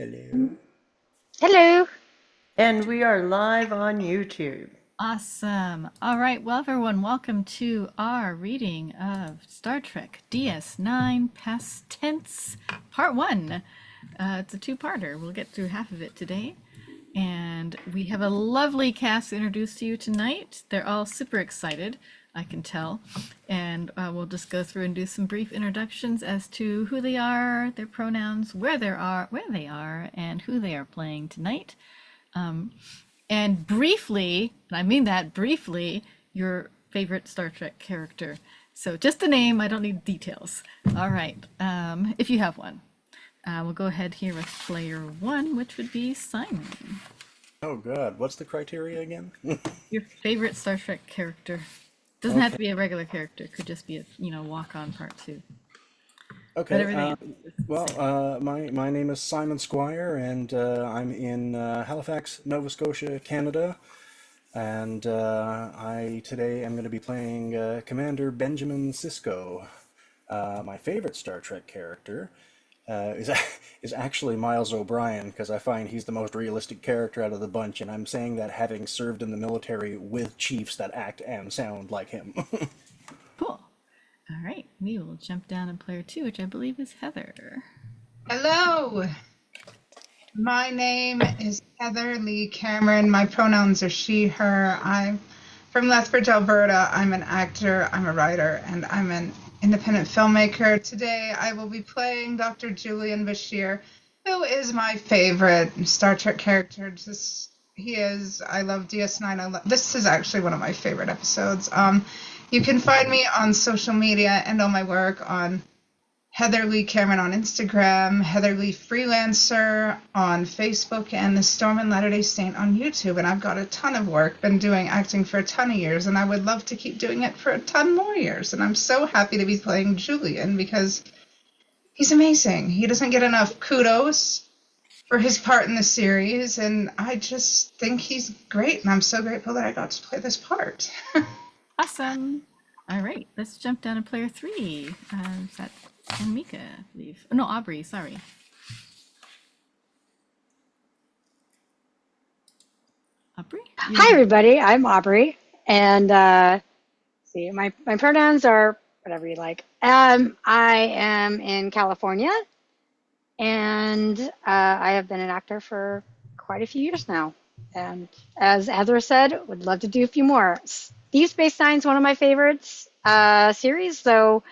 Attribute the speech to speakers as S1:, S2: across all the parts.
S1: Hello.
S2: Hello.
S3: And we are live on YouTube.
S4: Awesome. All right. Well, everyone, welcome to our reading of Star Trek DS9 Past Tense Part 1. It's a two-parter. We'll get through half of it today. And we have a lovely cast introduced to you tonight. They're all super excited, I can tell. And we'll just go through and do some brief introductions as to who they are, their pronouns, where they are, and who they are playing tonight. And briefly, and I mean that briefly, your favorite Star Trek character. So just the name, I don't need details. All right, if you have one. We'll go ahead here with player one, which would be Simon.
S1: Oh God, what's the criteria again?
S4: Your favorite Star Trek character. Doesn't have to be a regular character. Could just be a walk-on part two. But
S1: Okay.
S4: everything else is the same.
S1: My name is Simon Squire, and I'm in Halifax, Nova Scotia, Canada. And I today am going to be playing Commander Benjamin Sisko. My favorite Star Trek character is is actually Miles O'Brien, because I find he's the most realistic character out of the bunch, and I'm saying that having served in the military with chiefs that act and sound like him.
S4: Cool. All right, we will jump down to player two, which I believe is Heather.
S5: Hello, my name is Heather Lee Cameron. My pronouns are she, her. I'm from Lethbridge, Alberta. I'm an actor, I'm a writer, and I'm an independent filmmaker. Today I will be playing Dr. Julian Bashir, who is my favorite Star Trek character. I love DS9. This is actually one of my favorite episodes. You can find me on social media and all my work on Heather Lee Cameron on Instagram, Heather Lee Freelancer on Facebook, and The Storm and Latter-day Saint on YouTube. And I've got a ton of work, been doing acting for a ton of years, and I would love to keep doing it for a ton more years. And I'm so happy to be playing Julian because he's amazing. He doesn't get enough kudos for his part in the series, and I just think he's great, and I'm so grateful that I got to play this part.
S4: Awesome. All right, let's jump down to player three. Is that Mika, I believe? Oh, no, Aubrey, sorry. Aubrey?
S2: Hi, everybody. I'm Aubrey, and my pronouns are whatever you like. I am in California, and I have been an actor for quite a few years now. And as Heather said, would love to do a few more. Deep Space Nine is one of my favorites series, so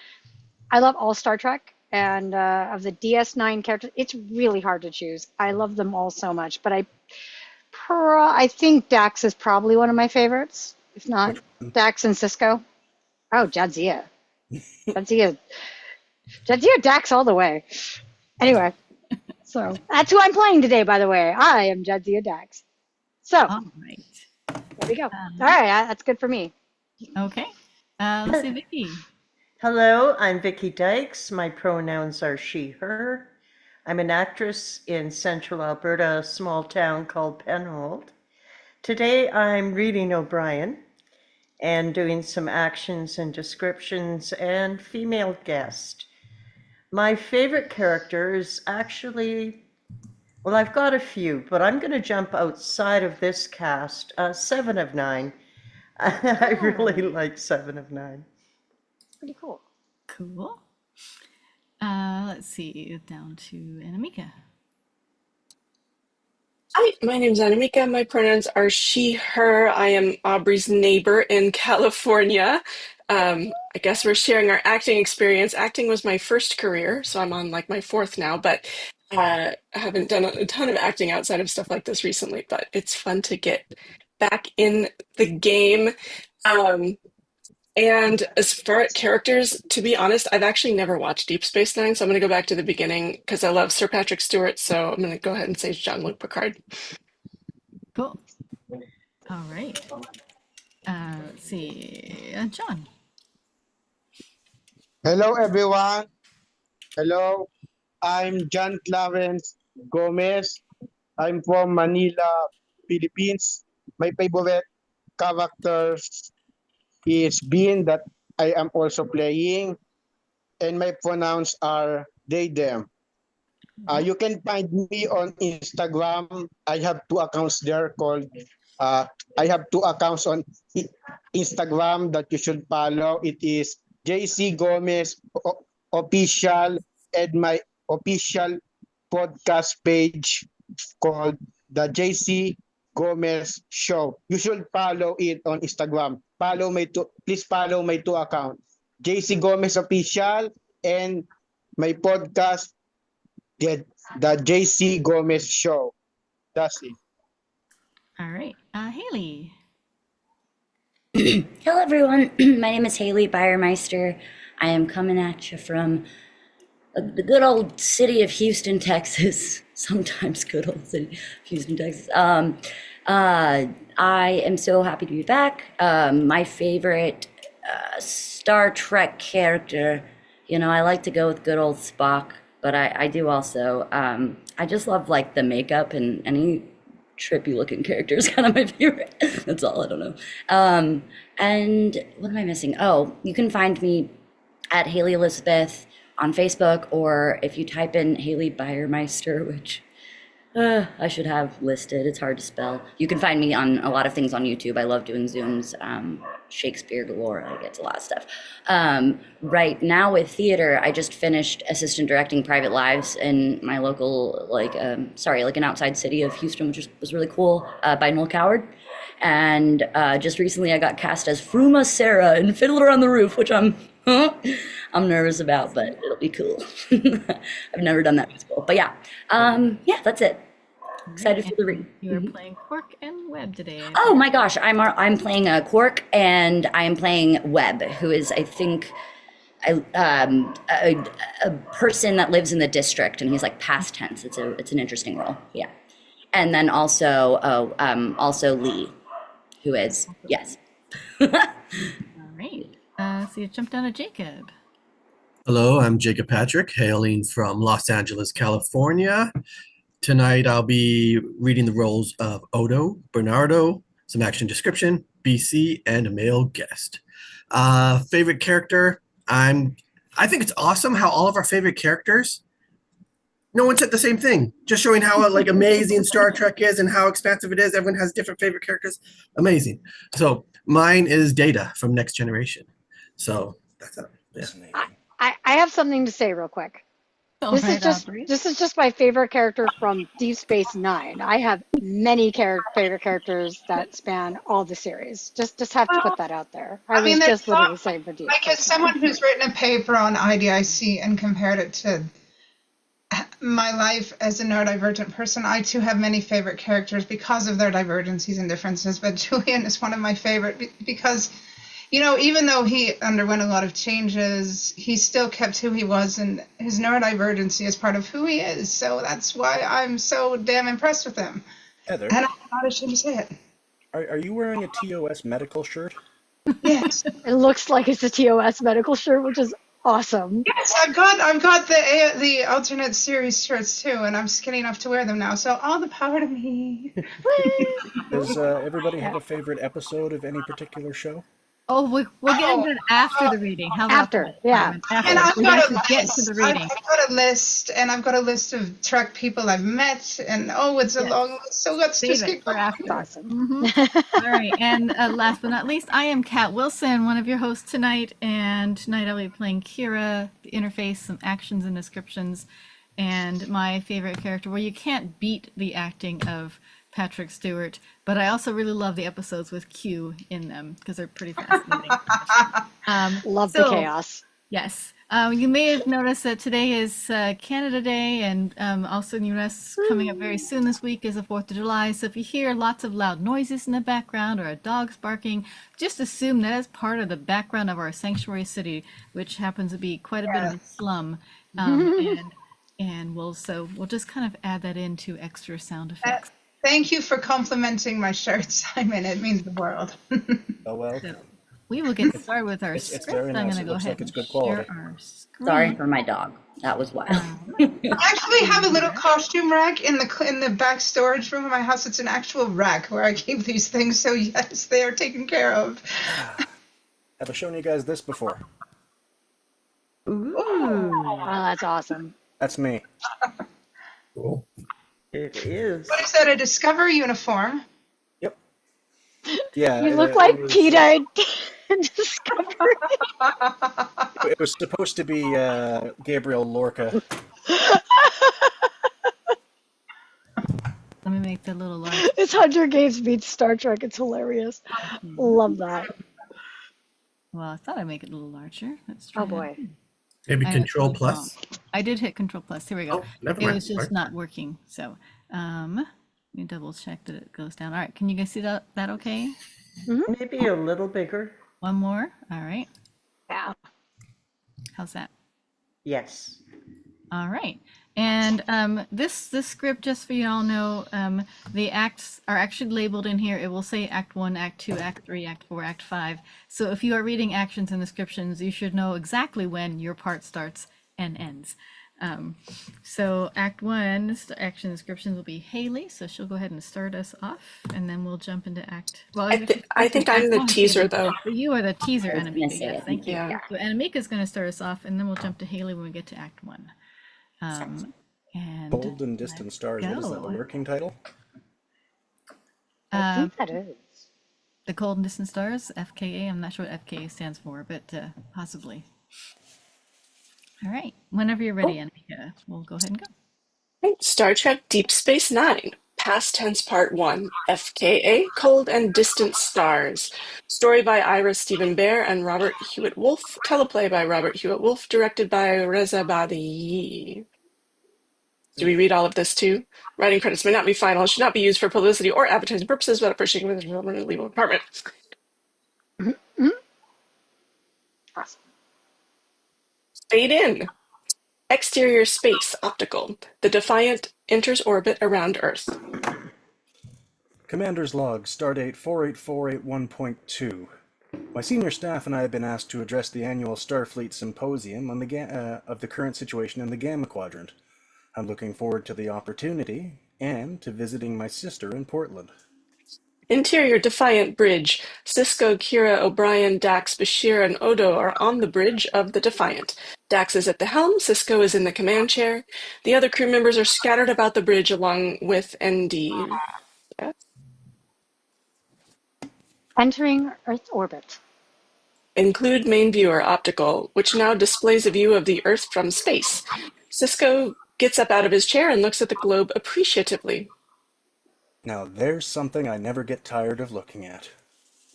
S2: I love all Star Trek. And of the DS9 characters, it's really hard to choose. I love them all so much, but I think Dax is probably one of my favorites, if not Dax and Cisco. Oh, Jadzia. Jadzia, Dax all the way. Anyway, so that's who I'm playing today, by the way. I am Jadzia Dax. So,
S4: All right.
S2: there we go. All right, that's good for me.
S4: Okay. Let's see, Vicky.
S3: Hello, I'm Vicky Dykes. My pronouns are she, her. I'm an actress in central Alberta, a small town called Penhold. Today I'm reading O'Brien and doing some actions and descriptions and female guest. My favorite character is actually, well, I've got a few, but I'm going to jump outside of this cast. 7 of 9. I really like 7 of 9.
S2: Pretty cool.
S4: Cool. Let's see, down to Anamika.
S6: Hi, my name's Anamika. My pronouns are she, her. I am Aubrey's neighbor in California. I guess we're sharing our acting experience. Acting was my first career, so I'm on like my fourth now, but I haven't done a ton of acting outside of stuff like this recently, but it's fun to get back in the game. And as far as characters, to be honest, I've actually never watched Deep Space Nine, so I'm going to go back to the beginning because I love Sir Patrick Stewart, so I'm going to go ahead and say Jean-Luc Picard.
S4: Cool. All right. Let's see, John.
S7: Hello, everyone. Hello, I'm John Clarence Gomez. I'm from Manila, Philippines. My favorite character is Bean that I am also playing, and my pronouns are they, them. You can find me on Instagram. I have two accounts there called. I have two accounts on Instagram that you should follow. It is JC Gomez official and my official podcast page called the JC Gomez Show. You should follow it on Instagram. Please follow my two accounts. JC Gomez official and my podcast the the JC Gomez Show. That's it.
S4: All right. Haley.
S8: Hello, everyone. My name is Haley Bayermeister. I am coming at you from the good old city of Houston, Texas. Sometimes good old city of Houston, Texas. I am so happy to be back. My favorite Star Trek character, I like to go with good old Spock, but I do also, I just love like the makeup and any trippy looking character is kind of my favorite. That's all, I don't know. And what am I missing? Oh, you can find me at Haley Elizabeth on Facebook, or if you type in Haley Bayermeister, which I should have listed. It's hard to spell. You can find me on a lot of things on YouTube. I love doing Zooms, Shakespeare galore. I get to a lot of stuff. Right now with theater, I just finished assistant directing Private Lives in my local, like an outside city of Houston, which was really cool, by Noel Coward. And just recently I got cast as Fruma Sarah in Fiddler on the Roof, which I'm nervous about, but it'll be cool. I've never done that musical, but yeah, that's it. Excited for the read.
S4: You are playing Quark and Webb today.
S8: Oh my gosh, I'm playing Quark, and I am playing Webb, who is, I think, a person that lives in the district, and he's like past tense. It's an interesting role, yeah. And then also Lee, who is yes.
S4: All right. So you jumped down to Jacob.
S9: Hello, I'm Jacob Patrick, hailing from Los Angeles, California. Tonight I'll be reading the roles of Odo, Bernardo, some action description, BC, and a male guest. Favorite character? I think it's awesome how all of our favorite characters, no one said the same thing, just showing how like amazing Star Trek is and how expansive it is. Everyone has different favorite characters. Amazing. So mine is Data from Next Generation. So that's it. Yeah.
S2: I have something to say real quick. This is just my favorite character from Deep Space Nine. I have many favorite characters that span all the series. Just have to put that out there. I was just literally saying for Deep
S5: Like,
S2: Space
S5: as someone
S2: Nine.
S5: who's written a paper on IDIC and compared it to my life as a neurodivergent person, I too have many favorite characters because of their divergencies and differences. But Julian is one of my favorite because, even though he underwent a lot of changes, he still kept who he was, and his neurodivergency is part of who he is. So that's why I'm so damn impressed with him.
S1: Heather,
S5: And I'm not ashamed to say it.
S1: are you wearing a TOS medical shirt?
S5: Yes.
S2: It looks like it's a TOS medical shirt, which is awesome.
S5: Yes, I've got the alternate series shirts too, and I'm skinny enough to wear them now. So all the power to me.
S1: Does everybody have a favorite episode of any particular show?
S4: Oh, we'll get into it after the reading. How about
S2: After,
S4: that?
S2: yeah.
S4: After.
S5: And I've
S4: We
S5: got
S4: have
S5: a
S4: to get to
S5: list.
S4: the reading.
S5: I've got a list, and I've got a list of Trek people I've met, and it's a long list. So let's
S4: Save
S5: just
S4: it
S5: get
S4: for
S5: going.
S4: after.
S2: That's awesome.
S4: All right, and last but not least, I am Kat Wilson, one of your hosts tonight, and tonight I'll be playing Kira, the interface, some actions and descriptions, and my favorite character. Well, you can't beat the acting of Patrick Stewart, but I also really love the episodes with Q in them because they're pretty fascinating.
S2: Love the chaos.
S4: Yes. You may have noticed that today is Canada Day, and also in the U.S. coming up very soon this week is the 4th of July. So if you hear lots of loud noises in the background or a dog's barking, just assume that is part of the background of our sanctuary city, which happens to be quite a bit of a slum. And we'll just kind of add that into extra sound effects.
S5: Thank you for complimenting my shirt, Simon. It means the world.
S1: Oh, well.
S4: So we will get started with our
S1: It's
S4: script.
S1: very
S4: I'm
S1: nice.
S4: going to
S1: It
S4: go
S1: looks
S4: ahead
S1: like it's
S4: and
S1: good quality.
S4: share our screen.
S8: Sorry for my dog. That was wild.
S5: I actually have a little costume rack in the back storage room of my house. It's an actual rack where I keep these things. So yes, they are taken care of.
S1: Have I shown you guys this before?
S2: Oh, that's awesome.
S1: That's me.
S9: Cool.
S3: It is.
S5: What is that? A Discover uniform?
S1: Yep. Yeah,
S2: You look
S1: it
S2: like
S1: was.
S2: PETA in Discovery.
S1: It was supposed to be Gabriel Lorca.
S4: Let me make that a little large.
S2: It's Hunter Games meets Star Trek. It's hilarious. Love that.
S4: Well, I thought I'd make it a little larger. Let's try
S2: Oh boy.
S4: that.
S9: Maybe
S4: I know it's
S9: Control
S4: really small.
S9: Plus.
S4: I did hit Control Plus. Here we go.
S9: Oh, never
S4: It
S9: mind.
S4: was just
S9: Sorry.
S4: not working. So, let me double check that it goes down. All right. Can you guys see that okay?
S3: Maybe a little bigger.
S4: One more. All right.
S2: Yeah.
S4: How's that?
S3: Yes.
S4: All right. And this script, just so you all know, the acts are actually labeled in here. It will say Act 1, Act 2, Act 3, Act 4, Act 5. So if you are reading actions and descriptions, you should know exactly when your part starts and ends. So Act 1, action descriptions will be Haley. So she'll go ahead and start us off, and then we'll jump into Act. Well,
S6: I think I'm the teaser, though.
S4: But you are the teaser,
S8: I was gonna
S4: Anamika.
S8: say,
S4: Yes,
S8: I
S4: thank you.
S6: Yeah.
S4: So Anamika is going to start us off, and then we'll jump to Haley when we get to Act 1. And
S1: Cold and Distant Stars. What is that? The
S4: go.
S1: working title?
S2: I think that is.
S4: The Cold and Distant Stars, FKA. I'm not sure what FKA stands for, but possibly. All right. Whenever you're ready, Anamika, we'll go ahead and go.
S6: Star Trek Deep Space Nine, Past Tense Part 1, FKA, Cold and Distant Stars. Story by Ira Stephen Bear and Robert Hewitt Wolfe. Teleplay by Robert Hewitt Wolfe, directed by Reza Badi. Do we read all of this too? Writing credits may not be final, should not be used for publicity or advertising purposes without appreciating with the legal department.
S2: Awesome.
S6: Fade in. Exterior space, optical. The Defiant enters orbit around Earth.
S1: Commander's Log, Stardate 48481.2. My senior staff and I have been asked to address the annual Starfleet Symposium on of the current situation in the Gamma Quadrant. I'm looking forward to the opportunity and to visiting my sister in Portland.
S6: Interior Defiant Bridge. Cisco, Kira, O'Brien, Dax, Bashir, and Odo are on the bridge of the Defiant. Dax is at the helm, Cisco is in the command chair. The other crew members are scattered about the bridge along with ND.
S2: Entering Earth orbit.
S6: Include main viewer optical, which now displays a view of the Earth from space. Cisco gets up out of his chair and looks at the globe appreciatively.
S1: Now there's something I never get tired of looking at.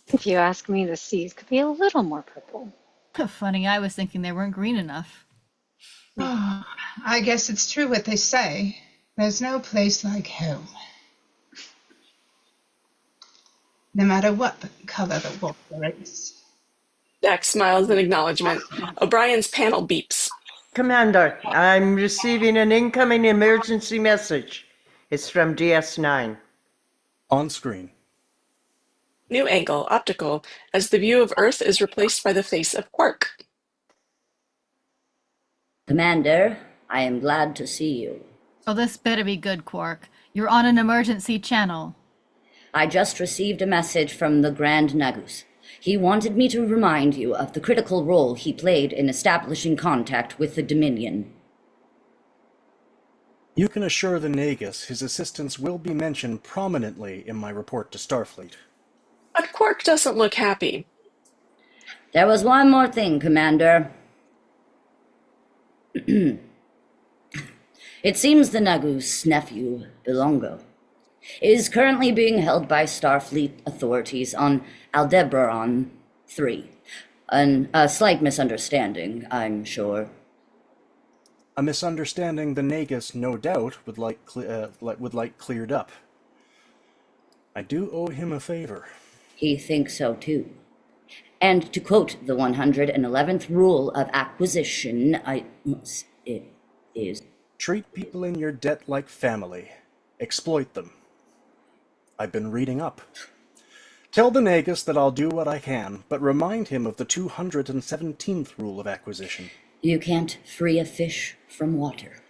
S2: If you ask me, the seas could be a little more purple.
S4: Funny, I was thinking they weren't green enough.
S5: Oh, I guess it's true what they say. There's no place like home. No matter what the color the water is.
S6: Dax smiles in acknowledgement. O'Brien's panel beeps.
S3: Commander, I'm receiving an incoming emergency message. It's from DS9.
S1: On screen.
S6: New angle, optical, as the view of Earth is replaced by the face of Quark.
S8: Commander, I am glad to see you.
S4: Oh, this better be good, Quark. You're on an emergency channel.
S8: I just received a message from the Grand Nagus. He wanted me to remind you of the critical role he played in establishing contact with the Dominion.
S1: You can assure the Nagus his assistance will be mentioned prominently in my report to Starfleet.
S6: But Quark doesn't look happy.
S8: There was one more thing, Commander. It seems the Nagus' nephew, Belongo, is currently being held by Starfleet authorities on Aldebaran 3. A slight misunderstanding, I'm sure.
S1: A misunderstanding the Nagus, no doubt, would like cleared up. I do owe him a favor.
S8: He thinks so too. And to quote the 111th rule of acquisition, it is...
S1: Treat people in your debt like family. Exploit them. I've been reading up. Tell the Nagus that I'll do what I can, but remind him of the 217th rule of acquisition.
S8: You can't free a fish from water.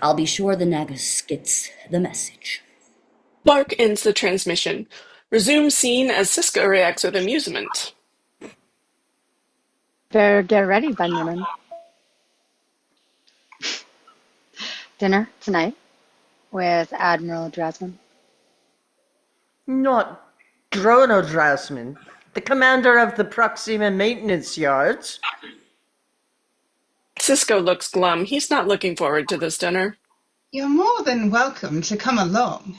S8: I'll be sure the Nagus gets the message.
S6: Clark ends the transmission. Resume scene as Cisco reacts with amusement.
S2: Better get ready, Benjamin. dinner tonight with Admiral Drasman.
S3: Not Drono Drasman, the commander of the Proxima maintenance yards.
S6: Cisco looks glum. He's not looking forward to this dinner.
S5: You're more than welcome to come along.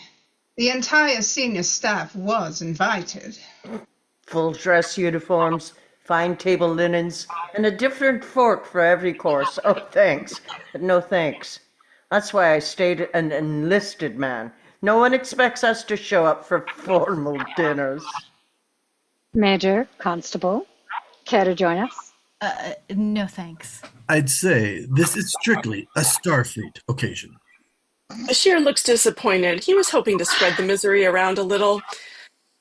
S5: The entire senior staff was invited.
S3: Full dress uniforms, fine table linens, and a different fork for every course. Oh, thanks, but no thanks. That's why I stayed an enlisted man. No one expects us to show up for formal dinners.
S2: Major, Constable, care to join us?
S4: No thanks.
S9: I'd say this is strictly a Starfleet occasion.
S6: Bashir looks disappointed. He was hoping to spread the misery around a little.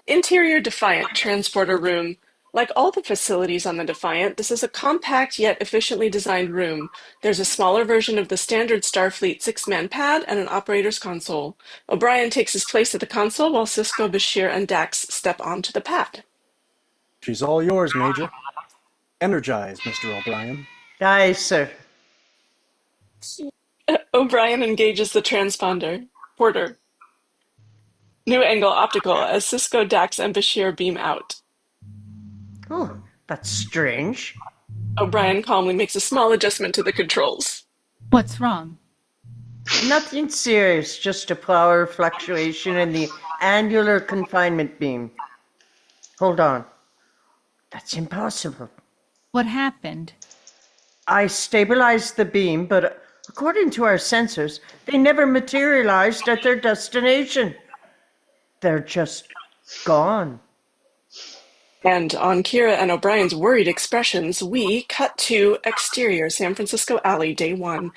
S6: Interior Defiant transporter room. Like all the facilities on the Defiant, this is a compact yet efficiently designed room. There's a smaller version of the standard Starfleet 6-man pad and an operator's console. O'Brien takes his place at the console while Cisco, Bashir, and Dax step onto the pad.
S1: She's all yours, Major. Energize, Mr. O'Brien.
S3: Aye, sir.
S6: O'Brien engages the transponder. Porter. New angle optical as Cisco, Dax, and Bashir beam out.
S3: Oh, that's strange.
S6: O'Brien calmly makes a small adjustment to the controls.
S4: What's wrong?
S3: Nothing serious, just a power fluctuation in the annular confinement beam. Hold on. That's impossible.
S4: What happened?
S3: I stabilized the beam, but according to our sensors, they never materialized at their destination. They're just gone.
S6: And on Kira and O'Brien's worried expressions, we cut to exterior San Francisco Alley, day 1.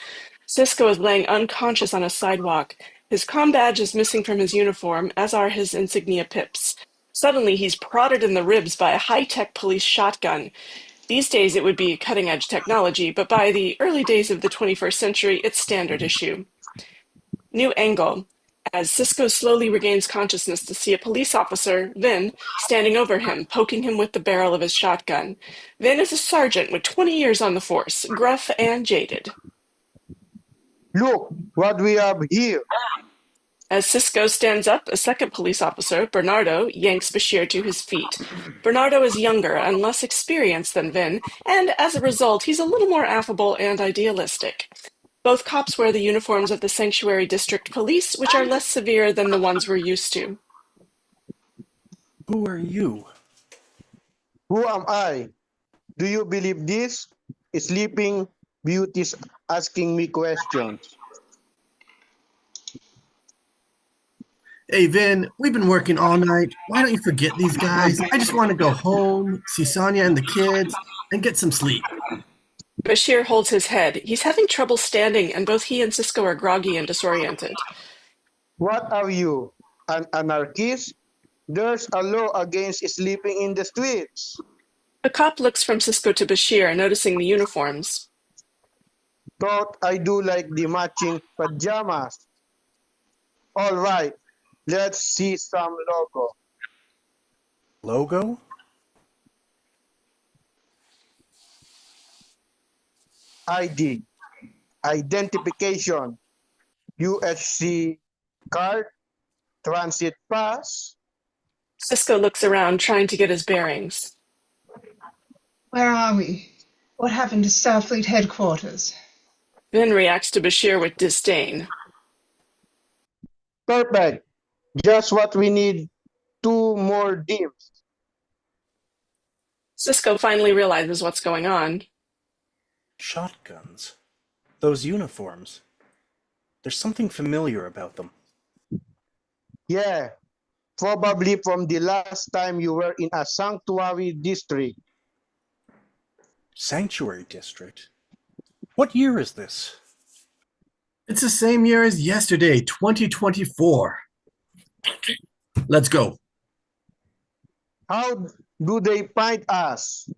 S6: Cisco is laying unconscious on a sidewalk. His comm badge is missing from his uniform, as are his insignia pips. Suddenly, he's prodded in the ribs by a high-tech police shotgun. These days, it would be cutting-edge technology, but by the early days of the 21st century, it's standard issue. New angle. As Cisco slowly regains consciousness to see a police officer, Vin, standing over him, poking him with the barrel of his shotgun. Vin is a sergeant with 20 years on the force, gruff and jaded.
S7: Look what we have here.
S6: As Cisco stands up, a second police officer, Bernardo, yanks Bashir to his feet. Bernardo is younger and less experienced than Vin, and as a result, he's a little more affable and idealistic. Both cops wear the uniforms of the Sanctuary District Police, which are less severe than the ones we're used to.
S1: Who are you?
S7: Who am I? Do you believe this? Sleeping beauties asking me questions.
S9: Hey, Vin, we've been working all night. Why don't you forget these guys? I just want to go home, see Sonia and the kids, and get some sleep.
S6: Bashir holds his head. He's having trouble standing, and both he and Cisco are groggy and disoriented.
S7: What are you? An anarchist? There's a law against sleeping in the streets.
S6: The cop looks from Cisco to Bashir, noticing the uniforms.
S7: Thought I do like the matching pajamas. All right, let's see some logo.
S1: Logo?
S7: ID, identification, USC card, transit pass.
S6: Cisco looks around, trying to get his bearings.
S5: Where are we? What happened to Starfleet headquarters?
S6: Vin reacts to Bashir with disdain.
S7: Perfect. Just what we need. 2 more dims.
S6: Cisco finally realizes what's going on.
S1: Shotguns. Those uniforms. There's something familiar about them.
S7: Yeah, probably from the last time you were in a sanctuary district.
S1: Sanctuary District? What year is this?
S9: It's the same year as yesterday, 2024. Let's go.
S7: How do they find us?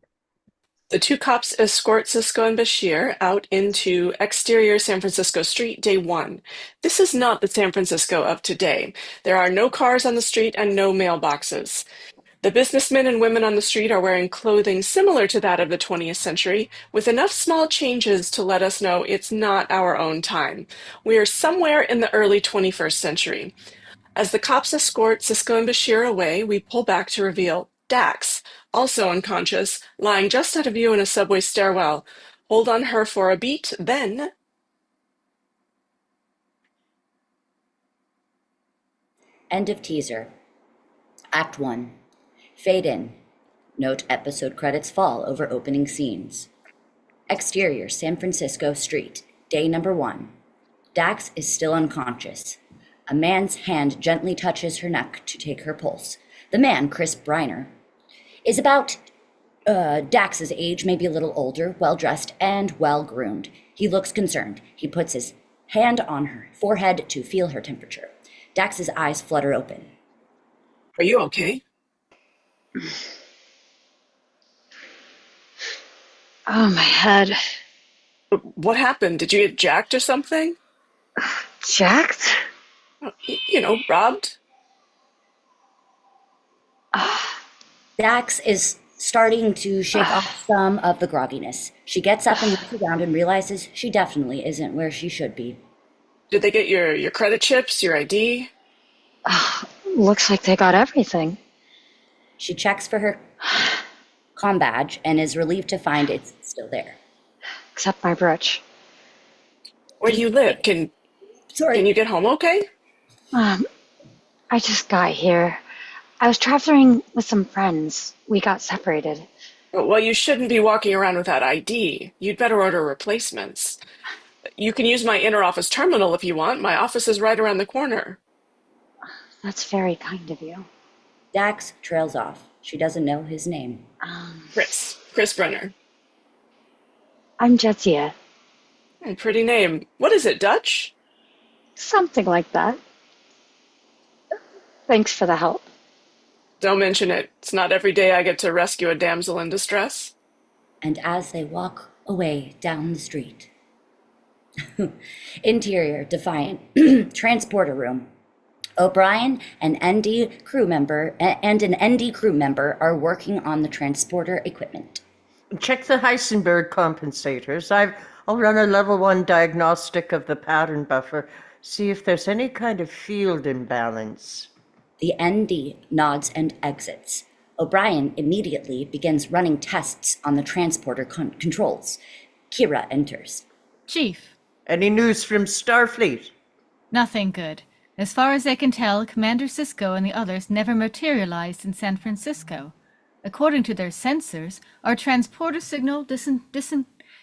S6: The 2 cops escort Cisco and Bashir out into exterior San Francisco Street, day 1. This is not the San Francisco of today. There are no cars on the street and no mailboxes. The businessmen and women on the street are wearing clothing similar to that of the 20th century, with enough small changes to let us know it's not our own time. We are somewhere in the early 21st century. As the cops escort Cisco and Bashir away, we pull back to reveal Dax, also unconscious, lying just out of view in a subway stairwell. Hold on her for a beat, then...
S8: End of teaser. Act 1. Fade in. Note episode credits fall over opening scenes. Exterior, San Francisco Street. Day number 1. Dax is still unconscious. A man's hand gently touches her neck to take her pulse. The man, Chris Briner, is about Dax's age, maybe a little older, well-dressed, and well-groomed. He looks concerned. He puts his hand on her forehead to feel her temperature. Dax's eyes flutter open.
S6: Are you okay?
S2: Oh, my head.
S6: What happened? Did you get jacked or something?
S2: Jacked?
S6: Robbed?
S8: Dax is starting to shake off some of the grogginess. She gets up and looks around and realizes she definitely isn't where she should be.
S6: Did they get your credit chips, your ID?
S2: Looks like they got everything.
S8: She checks for her comm badge and is relieved to find it's still there.
S2: Except my brooch.
S6: Where do you live? Can you get home okay?
S2: I just got here. I was traveling with some friends. We got separated.
S6: Well, you shouldn't be walking around without ID. You'd better order replacements. You can use my inter-office terminal if you want. My office is right around the corner.
S2: That's very kind of you.
S8: Dax trails off. She doesn't know his name.
S6: Chris Brenner.
S2: I'm Jetsia.
S6: Pretty name. What is it, Dutch?
S2: Something like that. Thanks for the help.
S6: Don't mention it. It's not every day I get to rescue a damsel in distress.
S8: And as they walk away down the street. Interior, Defiant. Transporter room. O'Brien, an ND crew member, and an ND crew member are working on the transporter equipment.
S3: Check the Heisenberg compensators. I'll run a level 1 diagnostic of the pattern buffer, see if there's any kind of field imbalance.
S8: The ND nods and exits. O'Brien immediately begins running tests on the transporter controls. Kira enters.
S4: Chief,
S3: Any news from Starfleet?
S4: nothing good. As far as they can tell, Commander Cisco and the others never materialized in San Francisco. According to their sensors, our transporter signal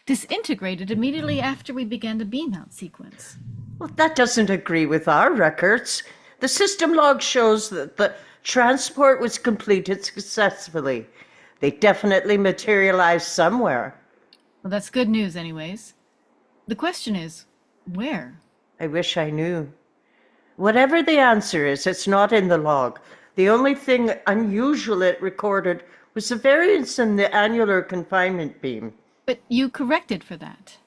S4: disintegrated immediately after we began the beam-out sequence.
S3: Well, that doesn't agree with our records. The system log shows that the transport was completed successfully. They definitely materialized somewhere.
S4: Well, that's good news anyways. The question is, where?
S3: I wish I knew. Whatever the answer is, it's not in the log. The only thing unusual it recorded was a variance in the annular confinement beam.
S4: But you corrected for that.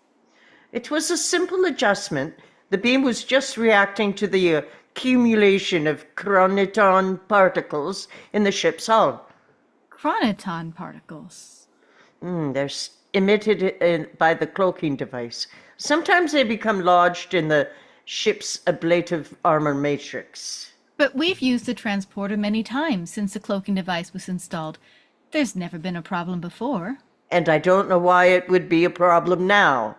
S3: It was a simple adjustment. The beam was just reacting to the accumulation of chronoton particles in the ship's hull.
S4: Chronoton particles.
S3: They're emitted by the cloaking device. Sometimes they become lodged in the ship's ablative armor matrix.
S4: But we've used the transporter many times since the cloaking device was installed. There's never been a problem before.
S3: And I don't know why it would be a problem now.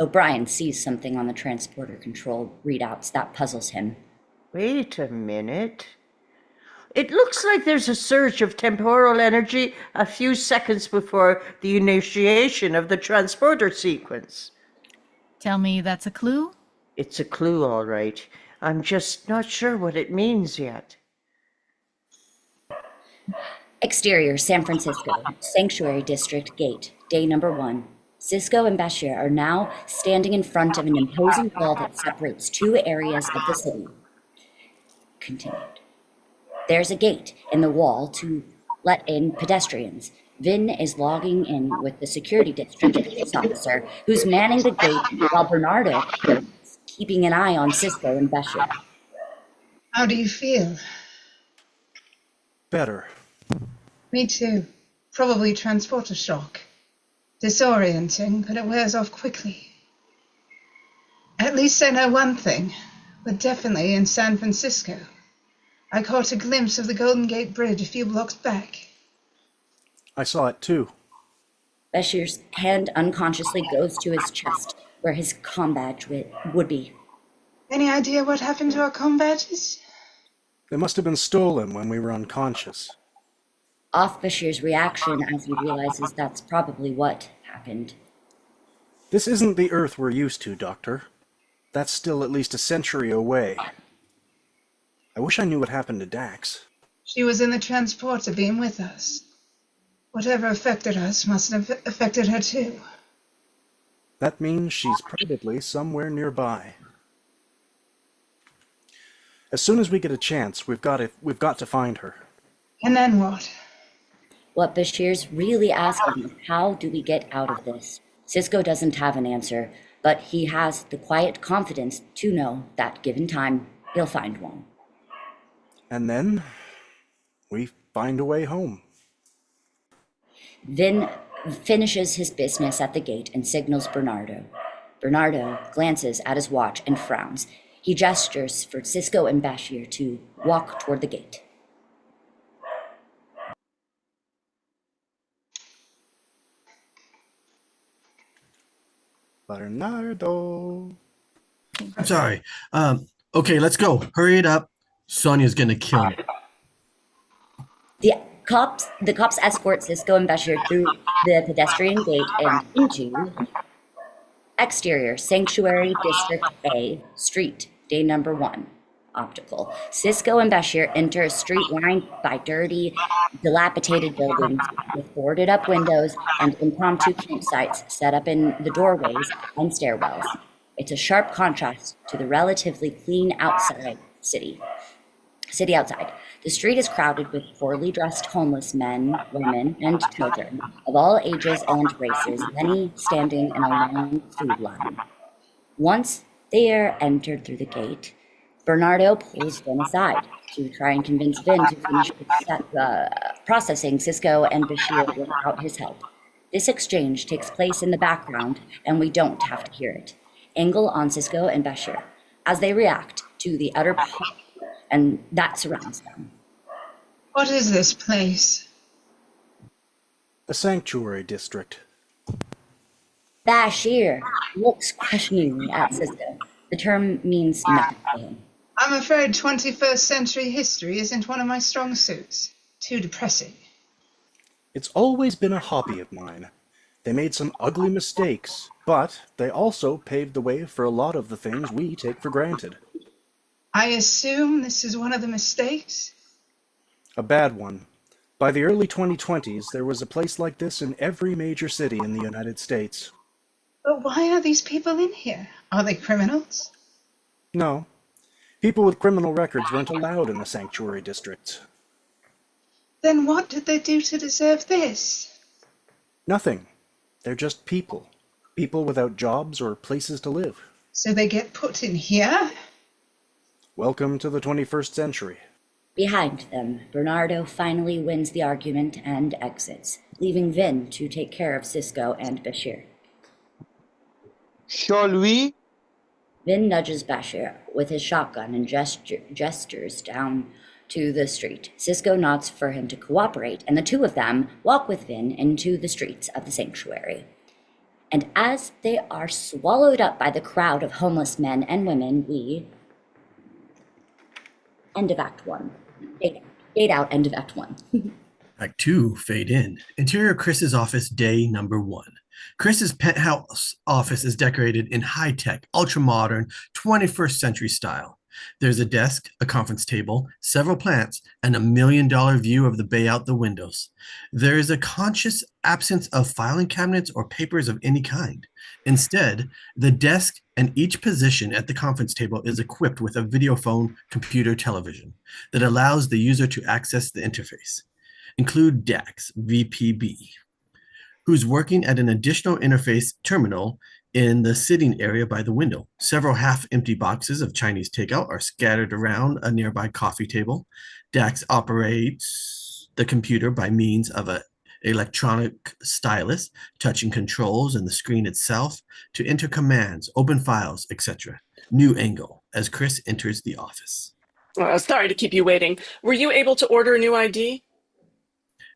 S8: O'Brien sees something on the transporter control readouts that puzzles him.
S3: Wait a minute. It looks like there's a surge of temporal energy a few seconds before the initiation of the transporter sequence.
S4: Tell me that's a clue?
S3: It's a clue, all right. I'm just not sure what it means yet.
S8: Exterior, San Francisco, Sanctuary District Gate, day number 1. Cisco and Bashir are now standing in front of an imposing wall that separates two areas of the city. Continued. There's a gate in the wall to let in pedestrians. Vin is logging in with the security district police officer who's manning the gate while Bernardo is keeping an eye on Cisco and Bashir.
S5: How do you feel?
S1: Better.
S5: Me too. Probably transporter shock. Disorienting, but it wears off quickly. At least I know one thing. We're definitely in San Francisco. I caught a glimpse of the Golden Gate Bridge a few blocks back.
S1: I saw it too.
S8: Bashir's hand unconsciously goes to his chest, where his comm badge would be.
S5: Any idea what happened to our comm badges?
S1: They must have been stolen when we were unconscious.
S8: Off Bashir's reaction as he realizes that's probably what happened.
S1: This isn't the Earth we're used to, Doctor. That's still at least a century away. I wish I knew what happened to Dax.
S5: She was in the transporter beam with us. Whatever affected us must have affected her too.
S1: That means she's probably somewhere nearby. As soon as we get a chance, we've got to find her.
S5: And then what?
S8: What Bashir's really asking is, how do we get out of this? Cisco doesn't have an answer, but he has the quiet confidence to know that given time, he'll find one.
S1: And then we find a way home.
S8: Vin finishes his business at the gate and signals Bernardo. Bernardo glances at his watch and frowns. He gestures for Cisco and Bashir to walk toward the gate.
S1: Bernardo.
S9: I'm sorry. Okay, let's go. Hurry it up. Sonia's gonna kill me.
S8: The cops escort Cisco and Bashir through the pedestrian gate and into exterior Sanctuary District A street, day number 1. Optical. Cisco and Bashir enter a street lined by dirty, dilapidated buildings with boarded up windows and impromptu campsites set up in the doorways and stairwells. It's a sharp contrast to the relatively clean city outside. The street is crowded with poorly dressed homeless men, women, and children of all ages and races, many standing in a long food line. Once they are entered through the gate, Bernardo pulls Vin aside to try and convince Vin to finish processing Cisco and Bashir without his help. This exchange takes place in the background, and we don't have to hear it. Angle on Cisco and Bashir as they react to the utter power and that surrounds them.
S5: What is this place?
S1: A sanctuary district.
S8: Bashir looks questioningly at Cisco. The term means nothing to him.
S5: I'm afraid 21st century history isn't one of my strong suits. Too depressing.
S1: It's always been a hobby of mine. They made some ugly mistakes, but they also paved the way for a lot of the things we take for granted.
S5: I assume this is one of the mistakes?
S1: A bad one. By the early 2020s, there was a place like this in every major city in the United States.
S5: But why are these people in here? Are they criminals?
S1: No. People with criminal records weren't allowed in the sanctuary districts.
S5: Then what did they do to deserve this?
S1: Nothing. They're just people. People without jobs or places to live.
S5: So they get put in here?
S1: Welcome to the 21st century.
S8: Behind them, Bernardo finally wins the argument and exits, leaving Vin to take care of Cisco and Bashir.
S7: Shall we?
S8: Vin nudges Bashir with his shotgun and gestures down to the street. Cisco nods for him to cooperate, and the two of them walk with Vin into the streets of the sanctuary. And as they are swallowed up by the crowd of homeless men and women, we... End of Act 1. Fade out, end of Act 1.
S9: Act 2, fade in. Interior Chris's office, day number 1. Chris's penthouse office is decorated in high-tech, ultra-modern, 21st century style. There's a desk, a conference table, several plants, and $1 million view of the bay out the windows. There is a conscious absence of filing cabinets or papers of any kind. Instead, the desk and each position at the conference table is equipped with a video phone computer television that allows the user to access the interface. Include Dax, VPB, who's working at an additional interface terminal in the sitting area by the window. Several half-empty boxes of Chinese takeout are scattered around a nearby coffee table. Dax operates the computer by means of an electronic stylus, touching controls and the screen itself to enter commands, open files, etc. New angle as Chris enters the office.
S6: Sorry to keep you waiting. Were you able to order a new ID?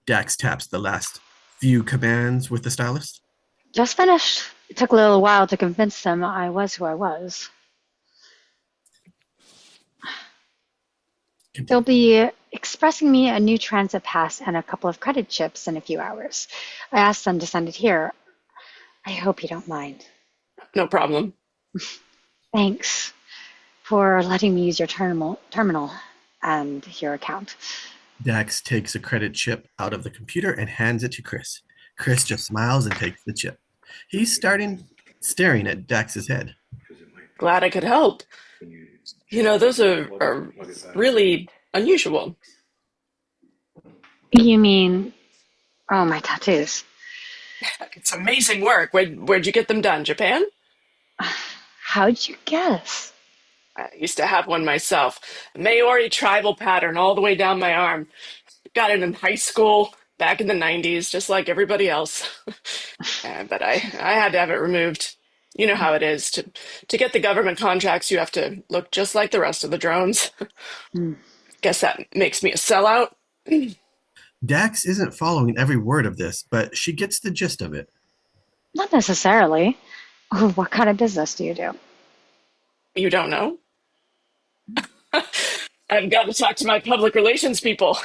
S9: Dax taps the last few commands with the stylus.
S2: Just finished. It took a little while to convince them I was who I was. They'll be expressing me a new transit pass and a couple of credit chips in a few hours. I asked them to send it here. I hope you don't mind.
S6: No problem.
S2: Thanks for letting me use your terminal and your account.
S9: Dax takes a credit chip out of the computer and hands it to Chris. Chris just smiles and takes the chip. He's staring at Dax's head.
S6: Glad I could help. You know, those are really unusual.
S2: You mean, oh, my tattoos.
S6: It's amazing work. Where'd you get them done? Japan?
S2: How'd you guess?
S6: I used to have one myself. A Maori tribal pattern all the way down my arm. Got it in high school, back in the 90s, just like everybody else. But I had to have it removed. You know how it is. To get the government contracts, you have to look just like the rest of the drones. Guess that makes me a sellout.
S9: Dax isn't following every word of this, but she gets the gist of it.
S2: Not necessarily. What kind of business do you do?
S6: You don't know? I've got to talk to my public relations people.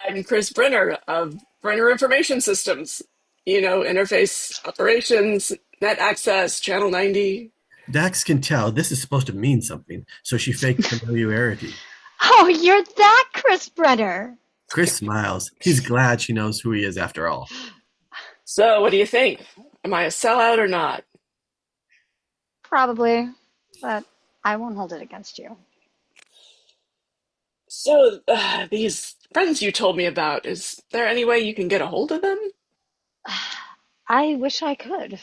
S6: I'm Chris Brenner of Brenner Information Systems. You know, interface operations, net access, channel 90.
S9: Dax can tell this is supposed to mean something, so she fakes familiarity.
S2: Oh, you're that Chris Brenner.
S9: Chris smiles. He's glad she knows who he is after all.
S6: So, what do you think? Am I a sellout or not?
S2: Probably, but I won't hold it against you.
S6: So, these friends you told me about, is there any way you can get a hold of them?
S2: I wish I could.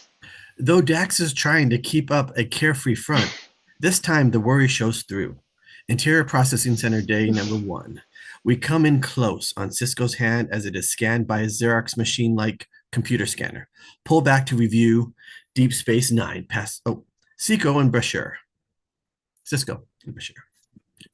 S9: Though Dax is trying to keep up a carefree front, this time the worry shows through. Interior Processing Center day number 1. We come in close on Cisco's hand as it is scanned by a Xerox machine-like computer scanner. Pull back to review Deep Space Nine past Cisco and Brasher. Cisco and Brasher.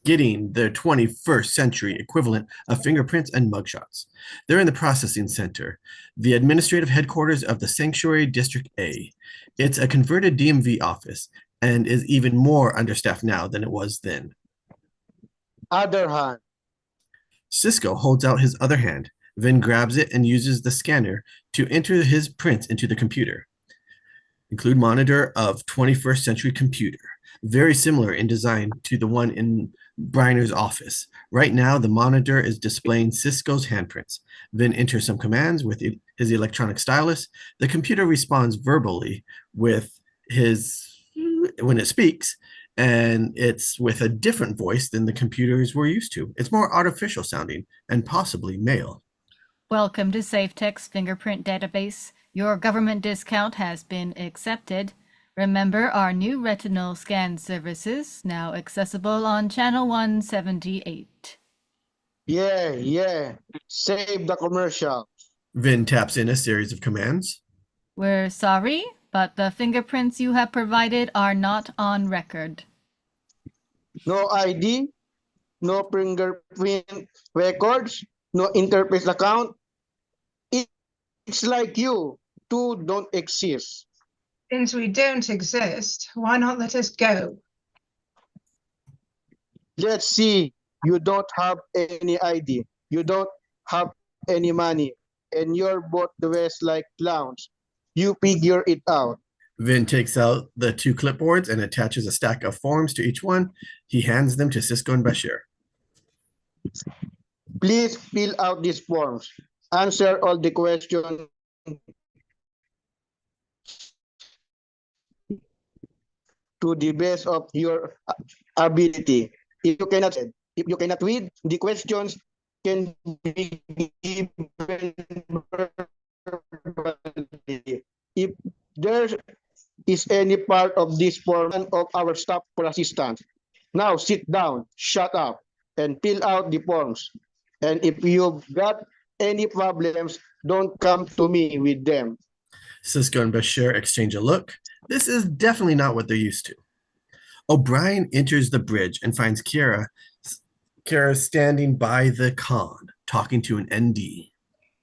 S9: Getting the 21st century equivalent of fingerprints and mugshots. They're in the processing center, the administrative headquarters of the Sanctuary District A. It's a converted DMV office and is even more understaffed now than it was then.
S7: Other hand.
S9: Cisco holds out his other hand, then grabs it and uses the scanner to enter his prints into the computer. Include monitor of 21st century computer, very similar in design to the one in Briner's office. Right now, the monitor is displaying Cisco's handprints. Then enter some commands with his electronic stylus. The computer responds verbally with when it speaks, and it's with a different voice than the computers we're used to. It's more artificial sounding and possibly male.
S4: Welcome to SafeTech's fingerprint database. Your government discount has been accepted. Remember our new retinal scan services, now accessible on channel 178.
S7: Yeah. Save the commercial.
S9: Vin taps in a series of commands.
S4: We're sorry, but the fingerprints you have provided are not on record.
S7: No ID, no fingerprint records, no interface account. It's like you two don't exist.
S5: Since we don't exist, why not let us go?
S7: Let's see. You don't have any ID. You don't have any money. And you're both dressed like clowns. You figure it out.
S9: Vin takes out the 2 clipboards and attaches a stack of forms to each one. He hands them to Cisco and Bashir.
S7: Please fill out these forms. Answer all the questions to the best of your ability. If you cannot read, the questions can be given verbally. If there is any part of this form of our staff for assistance. Now sit down, shut up, and fill out the forms. And if you've got any problems, don't come to me with them.
S9: Cisco and Bashir exchange a look. This is definitely not what they're used to. O'Brien enters the bridge and finds Kira standing by the con, talking to an ND.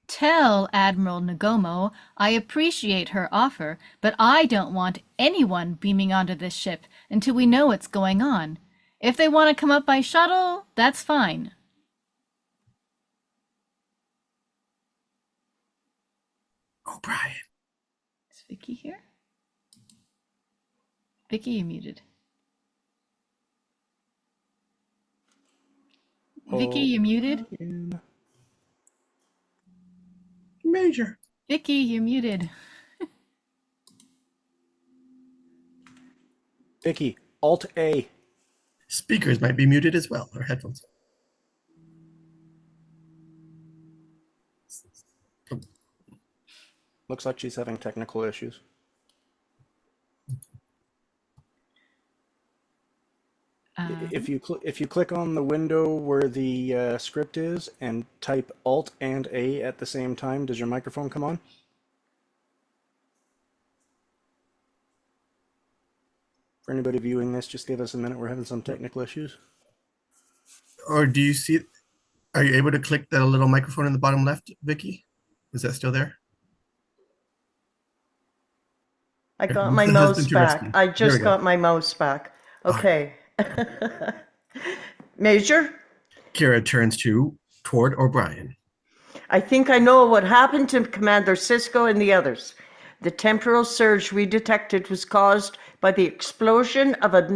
S4: Tell Admiral Nagomo I appreciate her offer, but I don't want anyone beaming onto this ship until we know what's going on. If they want to come up by shuttle, that's fine.
S9: O'Brien.
S4: Is Vicky here? Vicky, you muted. Vicky, you muted?
S9: Major.
S4: Vicky, you're muted.
S1: Vicky, Alt A.
S9: Speakers might be muted as well, or headphones.
S1: Looks like she's having technical issues. If you click on the window where the script is and type Alt and A at the same time, does your microphone come on? For anybody viewing this, just give us a minute. We're having some technical issues.
S9: Or do you see, are you able to click the little microphone in the bottom left, Vicky? Is that still there?
S3: I got my mouse back. I just got my mouse back. Okay. Major?
S9: Kira turns toward O'Brien.
S3: I think I know what happened to Commander Cisco and the others. The temporal surge we detected was caused by the explosion of a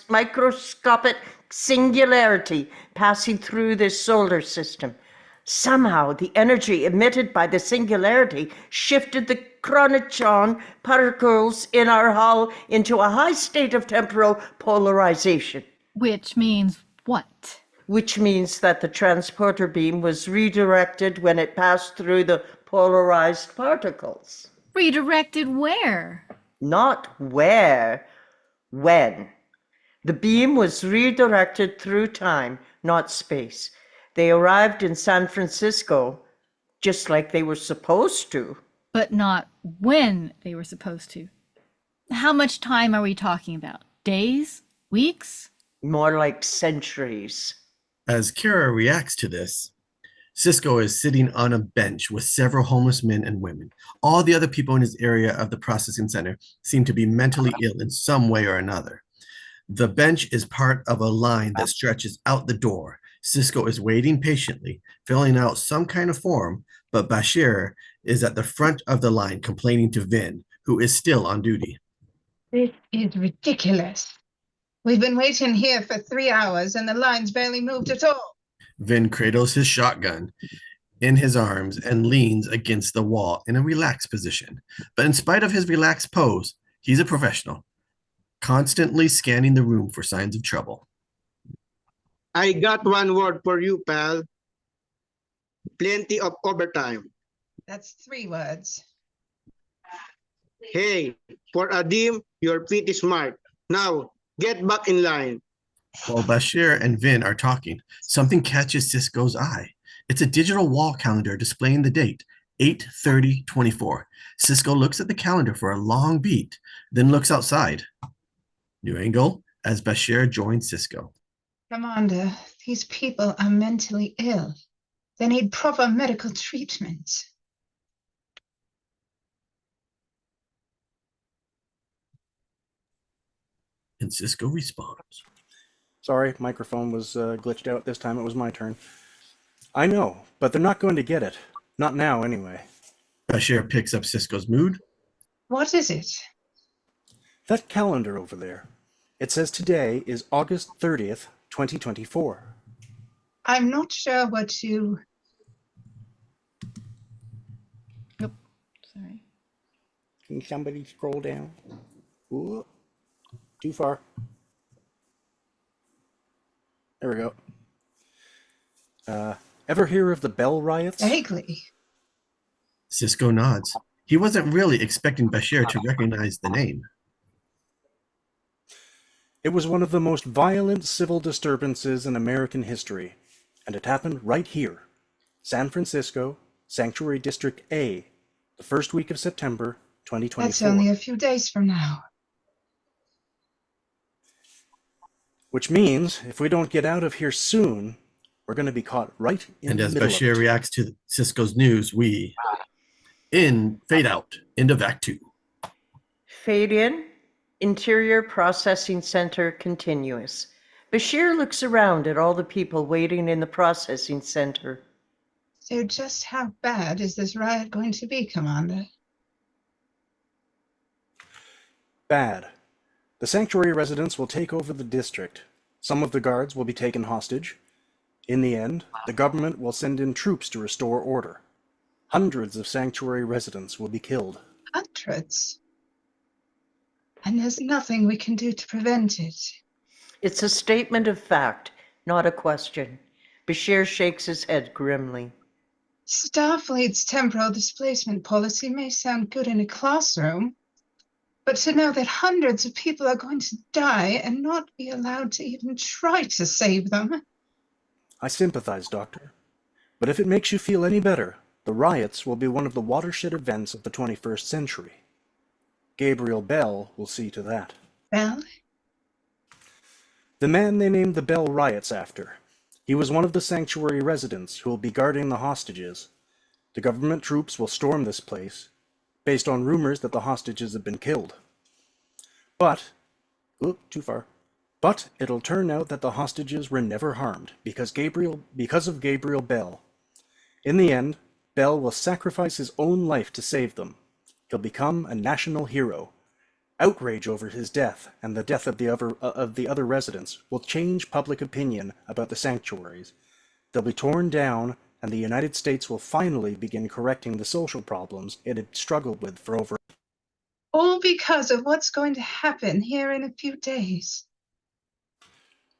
S3: microscopic singularity passing through this solar system. Somehow, the energy emitted by the singularity shifted the chronotron particles in our hull into a high state of temporal polarization.
S4: Which means what?
S3: Which means that the transporter beam was redirected when it passed through the polarized particles.
S4: Redirected where?
S3: Not where, when. The beam was redirected through time, not space. They arrived in San Francisco just like they were supposed to.
S4: But not when they were supposed to. How much time are we talking about? Days? Weeks?
S3: More like centuries.
S9: As Kira reacts to this, Cisco is sitting on a bench with several homeless men and women. All the other people in his area of the processing center seem to be mentally ill in some way or another. The bench is part of a line that stretches out the door. Cisco is waiting patiently, filling out some kind of form, but Bashir is at the front of the line complaining to Vin, who is still on duty.
S5: This is ridiculous. We've been waiting here for 3 hours and the line's barely moved at all.
S9: Vin cradles his shotgun in his arms and leans against the wall in a relaxed position. But in spite of his relaxed pose, he's a professional, constantly scanning the room for signs of trouble.
S7: I got one word for you, pal. Plenty of overtime.
S5: That's 3 words.
S7: Hey, for a dim, you're pretty smart. Now, get back in line.
S9: While Bashir and Vin are talking, something catches Cisco's eye. It's a digital wall calendar displaying the date, 8/30/24. Cisco looks at the calendar for a long beat, then looks outside. New angle as Bashir joins Cisco.
S5: Commander, these people are mentally ill. They need proper medical treatment.
S9: And Cisco responds.
S1: Sorry, microphone was glitched out. This time it was my turn. I know, but they're not going to get it. Not now, anyway.
S9: Bashir picks up Cisco's mood.
S5: What is it?
S1: That calendar over there. It says today is August 30th, 2024.
S5: I'm not sure what you...
S4: Nope. Sorry.
S1: Can somebody scroll down? Ooh, too far. There we go. Ever hear of the Bell riots?
S5: Vaguely.
S9: Cisco nods. He wasn't really expecting Bashir to recognize the name.
S1: It was one of the most violent civil disturbances in American history, and it happened right here, San Francisco, Sanctuary District A, the first week of September,
S5: That's
S1: 2024.
S5: only a few days from now.
S1: Which means, if we don't get out of here soon, we're going to be caught right in
S9: And
S1: the
S9: as
S1: middle of
S9: Bashir
S1: it.
S9: reacts to Cisco's news, we fade out into Vac 2.
S3: Fade in, interior processing center continuous. Bashir looks around at all the people waiting in the processing center.
S5: So just how bad is this riot going to be, Commander?
S1: Bad. The Sanctuary residents will take over the district. Some of the guards will be taken hostage. In the end, the government will send in troops to restore order. Hundreds of Sanctuary residents will be killed.
S5: Hundreds. And there's nothing we can do to prevent it.
S3: It's a statement of fact, not a question. Bashir shakes his head grimly.
S5: Starfleet's temporal displacement policy may sound good in a classroom, but to know that hundreds of people are going to die and not be allowed to even try to save them.
S1: I sympathize, Doctor. But if it makes you feel any better, the riots will be one of the watershed events of the 21st century. Gabriel Bell will see to that.
S5: Well,
S1: The man they named the Bell riots after. He was one of the Sanctuary residents who will be guarding the hostages. The government troops will storm this place, based on rumors that the hostages have been killed. But, too far. But it'll turn out that the hostages were never harmed because of Gabriel Bell. In the end, Bell will sacrifice his own life to save them. He'll become a national hero. Outrage over his death and the death of the other residents will change public opinion about the sanctuaries. They'll be torn down, and the United States will finally begin correcting the social problems it had struggled with for over.
S5: all because of what's going to happen here in a few days.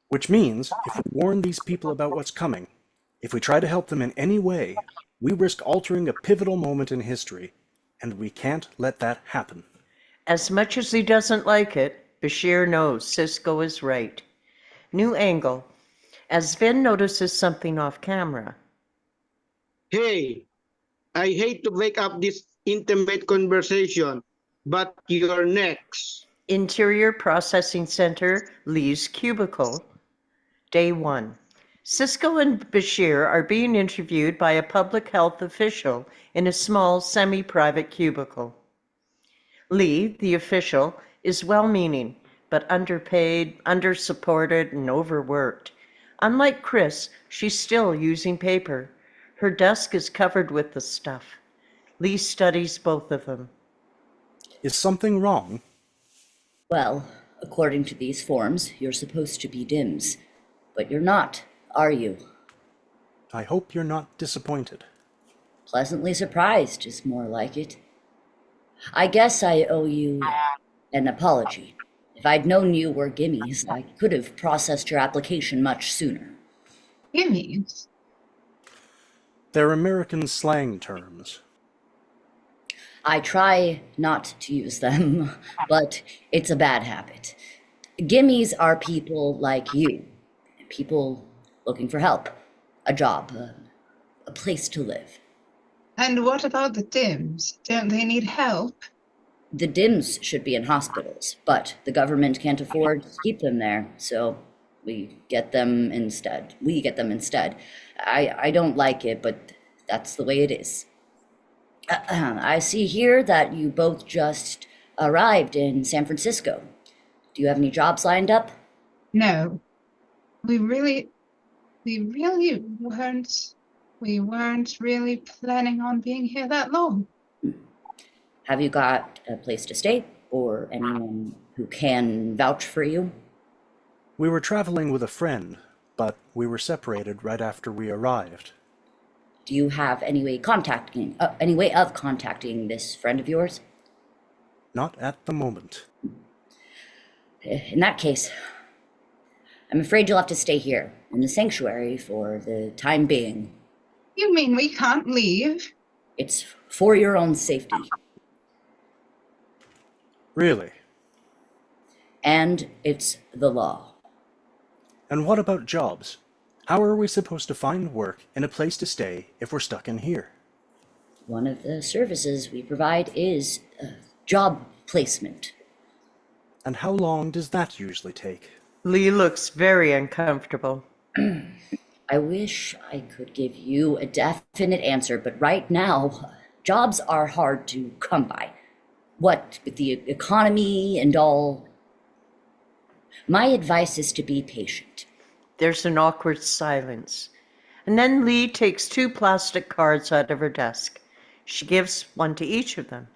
S1: Which means, if we warn these people about what's coming, if we try to help them in any way, we risk altering a pivotal moment in history, and we can't let that happen.
S3: As much as he doesn't like it, Bashir knows Cisco is right. New angle. As Vin notices something off camera.
S7: Hey, I hate to break up this intimate conversation, but you're next.
S3: Interior Processing Center, Lee's cubicle. Day 1. Cisco and Bashir are being interviewed by a public health official in a small semi-private cubicle. Lee, the official, is well-meaning, but underpaid, undersupported, and overworked. Unlike Chris, she's still using paper. Her desk is covered with the stuff. Lee studies both of them.
S1: Is something wrong?
S8: Well, according to these forms, you're supposed to be DIMS. But you're not, are you?
S1: I hope you're not disappointed.
S8: Pleasantly surprised is more like it. I guess I owe you an apology. If I'd known you were gimmies, I could have processed your application much sooner.
S5: Gimmies?
S8: They're American slang terms. I try not to use them, but it's a bad habit. Gimmies are people like you, people looking for help, a job, a place to live.
S5: And what about the DIMS? Don't they need help?
S8: The DIMS should be in hospitals, but the government can't afford to keep them there, so we get them instead. I don't like it, but that's the way it is. I see here that you both just arrived in San Francisco. Do you have any jobs lined up?
S5: No. We weren't really planning on being here that long.
S8: Have you got a place to stay or anyone who can vouch for you?
S1: We were traveling with a friend, but we were separated right after we arrived.
S8: Do you have any way of contacting this friend of yours?
S1: Not at the moment.
S8: In that case, I'm afraid you'll have to stay here in the sanctuary for the time being.
S5: You mean we can't leave?
S8: It's for your own safety.
S1: Really?
S8: And it's the law.
S1: And what about jobs? How are we supposed to find work and a place to stay if we're stuck in here?
S8: One of the services we provide is job placement.
S1: And how long does that usually take?
S3: Lee looks very uncomfortable.
S8: I wish I could give you a definite answer, but right now, jobs are hard to come by. What with the economy and all, my advice is to be patient.
S3: There's an awkward silence. And then Lee takes 2 plastic cards out of her desk. She gives one to each of them.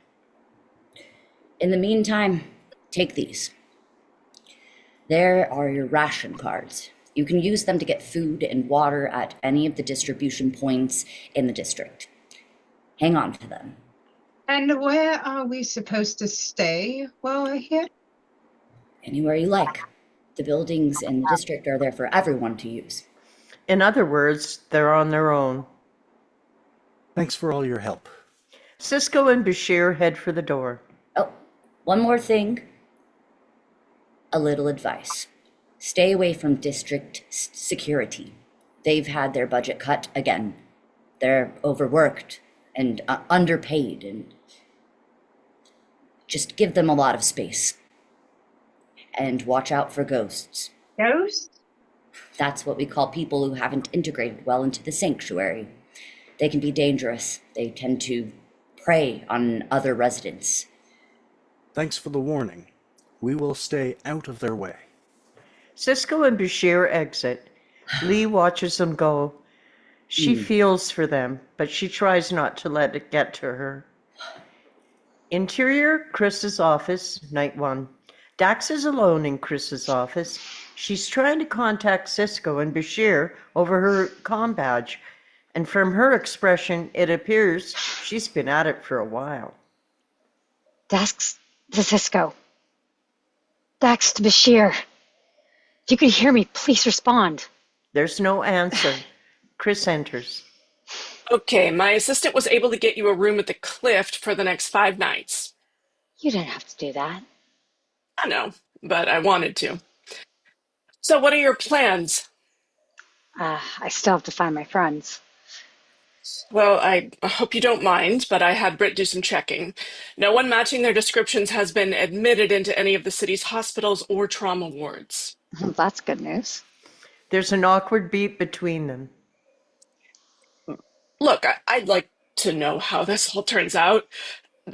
S8: In the meantime, take these. There are your ration cards. You can use them to get food and water at any of the distribution points in the district. Hang on to them.
S5: And where are we supposed to stay while we're here?
S8: Anywhere you like. The buildings in the district are there for everyone to use.
S3: In other words, they're on their own.
S1: Thanks for all your help.
S3: Cisco and Bashir head for the door.
S8: Oh, one more thing. A little advice. Stay away from district security. They've had their budget cut again. They're overworked and underpaid, and just give them a lot of space. And watch out for ghosts.
S5: Ghosts?
S8: That's what we call people who haven't integrated well into the sanctuary. They can be dangerous. They tend to prey on other residents.
S1: Thanks for the warning. We will stay out of their way.
S3: Cisco and Bashir exit. Lee watches them go. She feels for them, but she tries not to let it get to her. Interior, Chris's office, night 1. Dax is alone in Chris's office. She's trying to contact Cisco and Bashir over her comm badge, and from her expression, it appears she's been at it for a while.
S2: Dax to Cisco. Dax to Bashir. If you could hear me, please respond.
S3: There's no answer. Chris enters.
S6: Okay, my assistant was able to get you a room at the Clift for the next 5 nights.
S2: You didn't have to do that.
S6: I know, but I wanted to. So what are your plans?
S2: I still have to find my friends.
S6: Well, I hope you don't mind, but I had Britt do some checking. No one matching their descriptions has been admitted into any of the city's hospitals or trauma wards.
S2: That's good news.
S3: There's an awkward beat between them.
S6: Look, I'd like to know how this all turns out.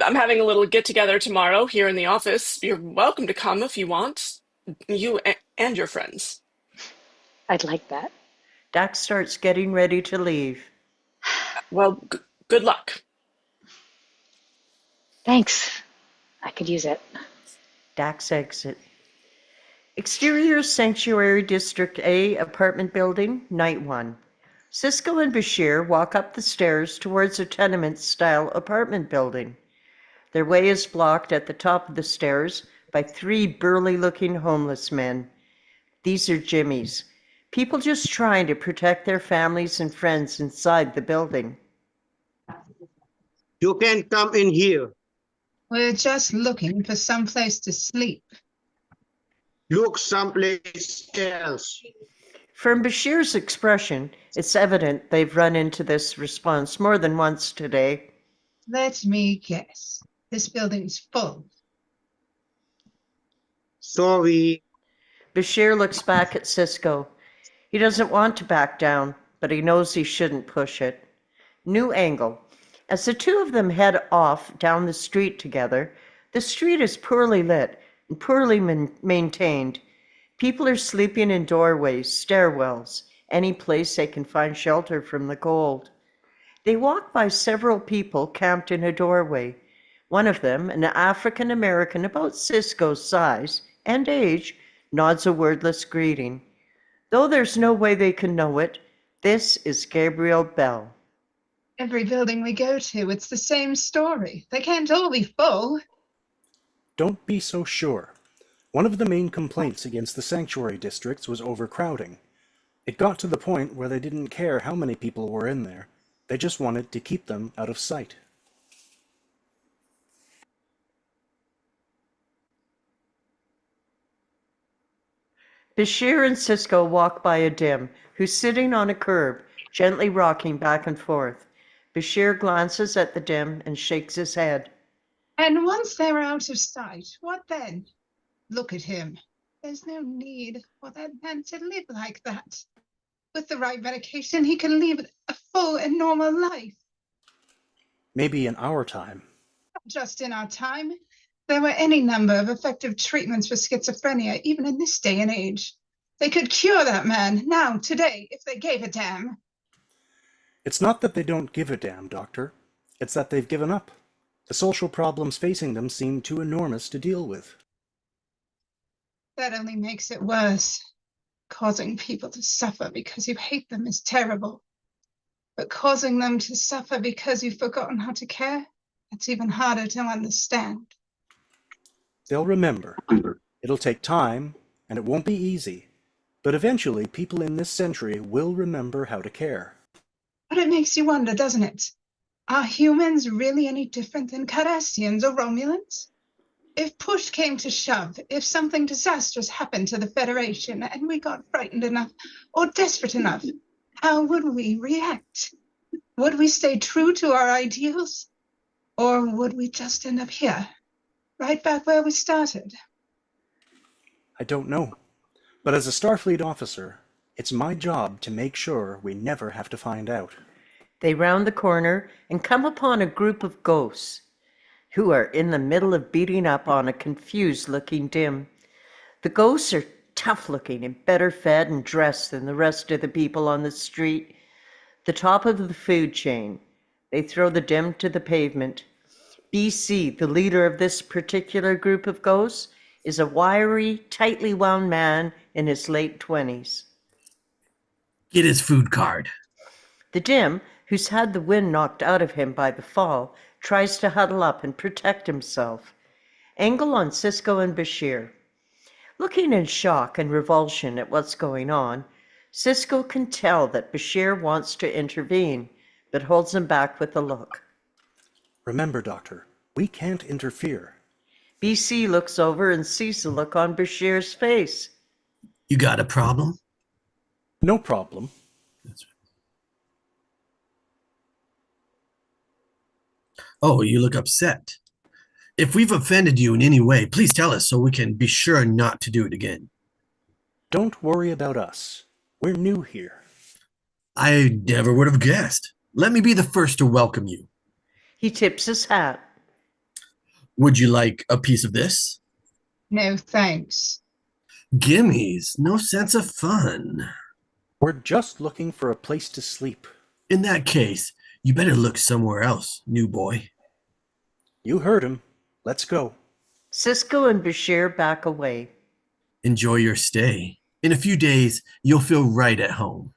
S6: I'm having a little get-together tomorrow here in the office. You're welcome to come if you want. You and your friends.
S2: I'd like that.
S3: Dax starts getting ready to leave.
S6: Well, good luck.
S2: Thanks. I could use it.
S3: Dax exit. Exterior Sanctuary District A apartment building, night 1. Cisco and Bashir walk up the stairs towards a tenement-style apartment building. Their way is blocked at the top of the stairs by 3 burly-looking homeless men. These are Jimmys, people just trying to protect their families and friends inside the building.
S7: You can come in here.
S5: We're just looking for some place to sleep.
S7: Look someplace else.
S3: From Bashir's expression, it's evident they've run into this response more than once today.
S5: Let me guess. This building's full.
S7: Sorry.
S3: Bashir looks back at Cisco. He doesn't want to back down, but he knows he shouldn't push it. New angle. As the two of them head off down the street together, the street is poorly lit and poorly maintained. People are sleeping in doorways, stairwells, any place they can find shelter from the cold. They walk by several people camped in a doorway. One of them, an African American about Cisco's size and age, nods a wordless greeting. Though there's no way they can know it, this is Gabriel Bell.
S5: Every building we go to, it's the same story. They can't all be full.
S1: Don't be so sure. One of the main complaints against the sanctuary districts was overcrowding. It got to the point where they didn't care how many people were in there. They just wanted to keep them out of sight.
S3: Bashir and Cisco walk by a dim, who's sitting on a curb, gently rocking back and forth. Bashir glances at the dim and shakes his head.
S5: And once they're out of sight, what then? Look at him. There's no need for that man to live like that. With the right medication, he can lead a full and normal life.
S1: Maybe in our time.
S5: Not just in our time. There were any number of effective treatments for schizophrenia, even in this day and age. They could cure that man now, today, if they gave a damn.
S1: It's not that they don't give a damn, Doctor. It's that they've given up. The social problems facing them seem too enormous to deal with.
S5: That only makes it worse. Causing people to suffer because you hate them is terrible. But causing them to suffer because you've forgotten how to care, that's even harder to understand.
S1: They'll remember. It'll take time, and it won't be easy. But eventually, people in this century will remember how to care.
S5: But it makes you wonder, doesn't it? Are humans really any different than Cardassians or Romulans? If push came to shove, if something disastrous happened to the Federation and we got frightened enough or desperate enough, how would we react? Would we stay true to our ideals? Or would we just end up here, right back where we started?
S1: I don't know. But as a Starfleet officer, it's my job to make sure we never have to find out.
S3: They round the corner and come upon a group of ghosts who are in the middle of beating up on a confused-looking dim. The ghosts are tough-looking and better fed and dressed than the rest of the people on the street. The top of the food chain. They throw the dim to the pavement. BC, the leader of this particular group of ghosts, is a wiry, tightly wound man in his late 20s.
S9: Get his food card.
S3: The dim, who's had the wind knocked out of him by the fall, tries to huddle up and protect himself. Angle on Cisco and Bashir. Looking in shock and revulsion at what's going on, Cisco can tell that Bashir wants to intervene, but holds him back with a look.
S1: Remember, Doctor, we can't interfere.
S3: BC looks over and sees the look on Bashir's face.
S9: You got a problem?
S1: No problem.
S9: Oh, you look upset. If we've offended you in any way, please tell us so we can be sure not to do it again.
S1: Don't worry about us. We're new here.
S9: I never would have guessed. Let me be the first to welcome you.
S3: He tips his hat.
S9: Would you like a piece of this?
S5: No, thanks.
S9: Gimme's, no sense of fun.
S1: We're just looking for a place to sleep.
S9: In that case, you better look somewhere else, new boy.
S1: You heard him. Let's go.
S3: Cisco and Bashir back away.
S9: Enjoy your stay. In a few days, you'll feel right at home.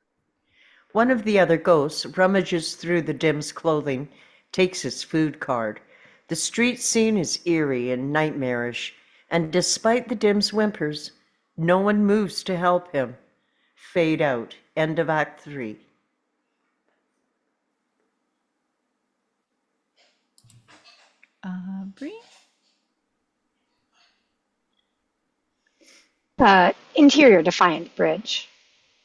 S3: One of the other ghosts rummages through the dim's clothing, takes his food card. The street scene is eerie and nightmarish, and despite the dim's whimpers, no one moves to help him. Fade out. End of Act 3.
S4: Bree?
S2: Interior Defiant Bridge.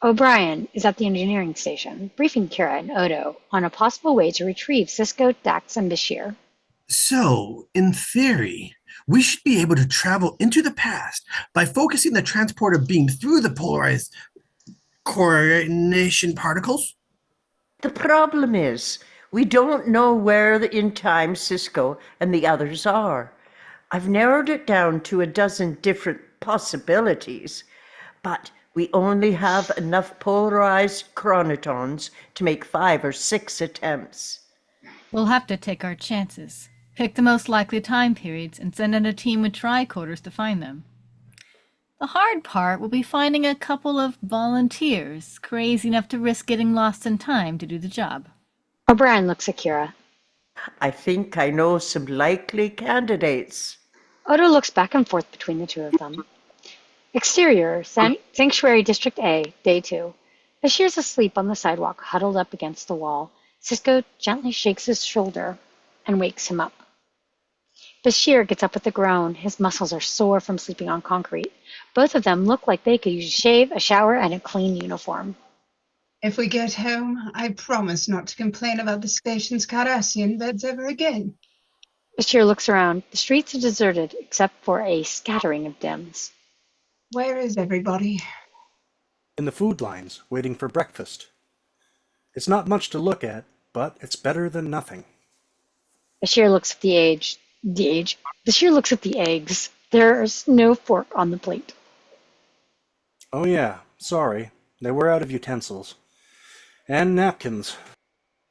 S2: O'Brien is at the engineering station, briefing Kira and Odo on a possible way to retrieve Cisco, Dax, and Bashir.
S9: So, in theory, we should be able to travel into the past by focusing the transporter beam through the polarized coordination particles?
S3: The problem is, we don't know where in time Cisco and the others are. I've narrowed it down to a dozen different possibilities, but we only have enough polarized chronotons to make 5 or 6 attempts.
S4: We'll have to take our chances. Pick the most likely time periods and send in a team with tricorders to find them. The hard part will be finding a couple of volunteers crazy enough to risk getting lost in time to do the job.
S2: O'Brien looks at Kira.
S3: I think I know some likely candidates.
S2: Odo looks back and forth between the two of them. Exterior, Sanctuary District A, Day 2. Bashir's asleep on the sidewalk, huddled up against the wall. Cisco gently shakes his shoulder and wakes him up. Bashir gets up with a groan. His muscles are sore from sleeping on concrete. Both of them look like they could use a shave, a shower, and a clean uniform.
S5: If we get home, I promise not to complain about the station's Cardassian beds ever again.
S2: Bashir looks around. The streets are deserted except for a scattering of dims.
S5: Where is everybody?
S1: In the food lines, waiting for breakfast. It's not much to look at, but it's better than nothing.
S2: Bashir looks at Bashir looks at the eggs. There's no fork on the plate.
S1: Oh yeah, sorry. They were out of utensils. And napkins.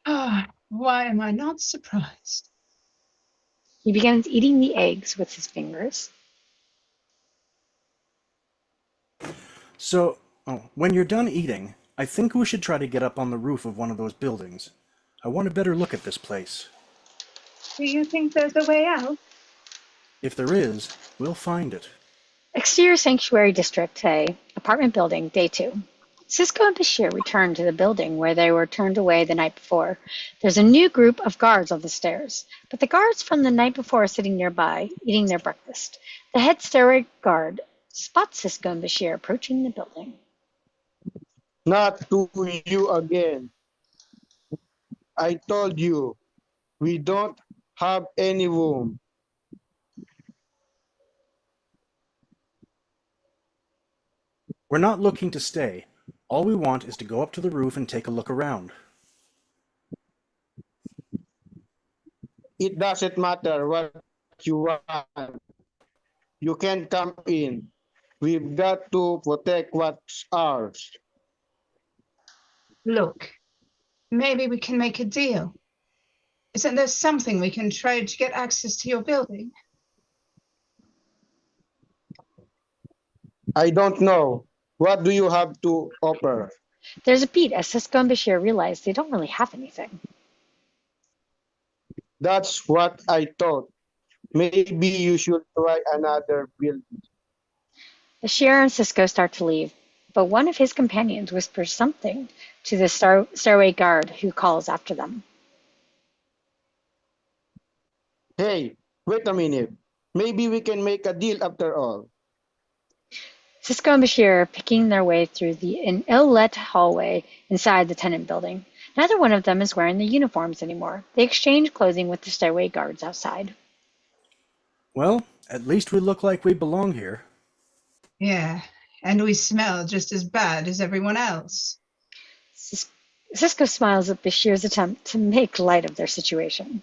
S5: Ah, why am I not surprised?
S2: He begins eating the eggs with his fingers.
S1: So, when you're done eating, I think we should try to get up on the roof of one of those buildings. I want a better look at this place.
S5: Do you think there's a way out?
S1: If there is, we'll find it.
S2: Exterior Sanctuary District A, apartment building, day 2. Cisco and Bashir return to the building where they were turned away the night before. There's a new group of guards on the stairs, but the guards from the night before are sitting nearby, eating their breakfast. The head stairway guard spots Cisco and Bashir approaching the building.
S7: Not to you again. I told you, we don't have any room.
S1: We're not looking to stay. All we want is to go up to the roof and take a look around.
S7: It doesn't matter what you want. You can come in. We've got to protect what's ours.
S5: Look, maybe we can make a deal. Isn't there something we can trade to get access to your building?
S7: I don't know. What do you have to offer?
S2: There's a beat as Cisco and Bashir realize they don't really have anything.
S7: That's what I thought. Maybe you should try another build.
S2: Bashir and Cisco start to leave, but one of his companions whispers something to the stairway guard who calls after them.
S7: Hey, wait a minute. Maybe we can make a deal after all.
S2: Cisco and Bashir are picking their way through an ill-lit hallway inside the tenant building. Neither one of them is wearing their uniforms anymore. They exchange clothing with the stairway guards outside.
S1: Well, at least we look like we belong here.
S5: Yeah, and we smell just as bad as everyone else.
S2: Cisco smiles at Bashir's attempt to make light of their situation.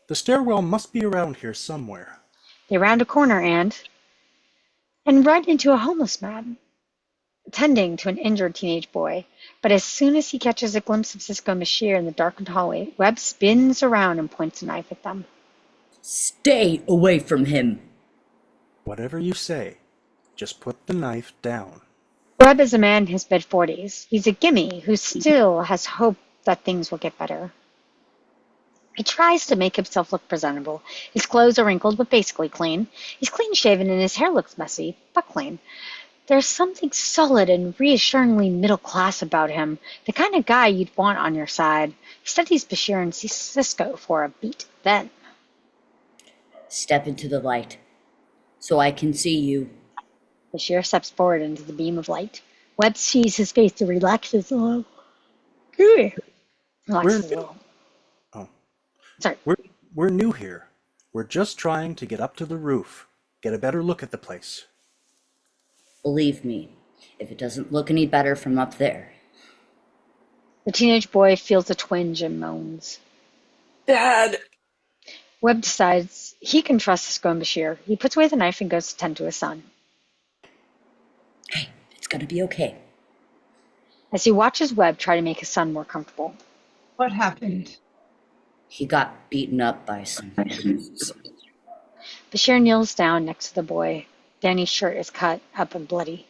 S1: The stairwell must be around here somewhere.
S2: They round a corner and run into a homeless man, attending to an injured teenage boy. But as soon as he catches a glimpse of Cisco and Bashir in the darkened hallway, Webb spins around and points a knife at them.
S8: Stay away from him.
S1: Whatever you say, just put the knife down.
S2: Webb is a man in his mid-40s. He's a gimme who still has hope that things will get better. He tries to make himself look presentable. His clothes are wrinkled but basically clean. He's clean-shaven and his hair looks messy, but clean. There's something solid and reassuringly middle-class about him, the kind of guy you'd want on your side. He studies Bashir and Cisco for a beat. Then,
S8: Step into the light so I can see you.
S2: Bashir steps forward into the beam of light. Webb sees his face to relax his little. Relax his little.
S1: Oh.
S2: Sorry.
S1: We're new here. We're just trying to get up to the roof, get a better look at the place.
S8: Believe me, if it doesn't look any better from up there.
S2: The teenage boy feels a twinge and moans.
S6: Dad.
S2: Webb decides he can trust Cisco and Bashir. He puts away the knife and goes to tend to his son.
S8: Hey, it's gonna be okay.
S2: As he watches Webb try to make his son more comfortable.
S5: What happened?
S8: He got beaten up by some.
S2: Bashir kneels down next to the boy. Danny's shirt is cut up and bloody.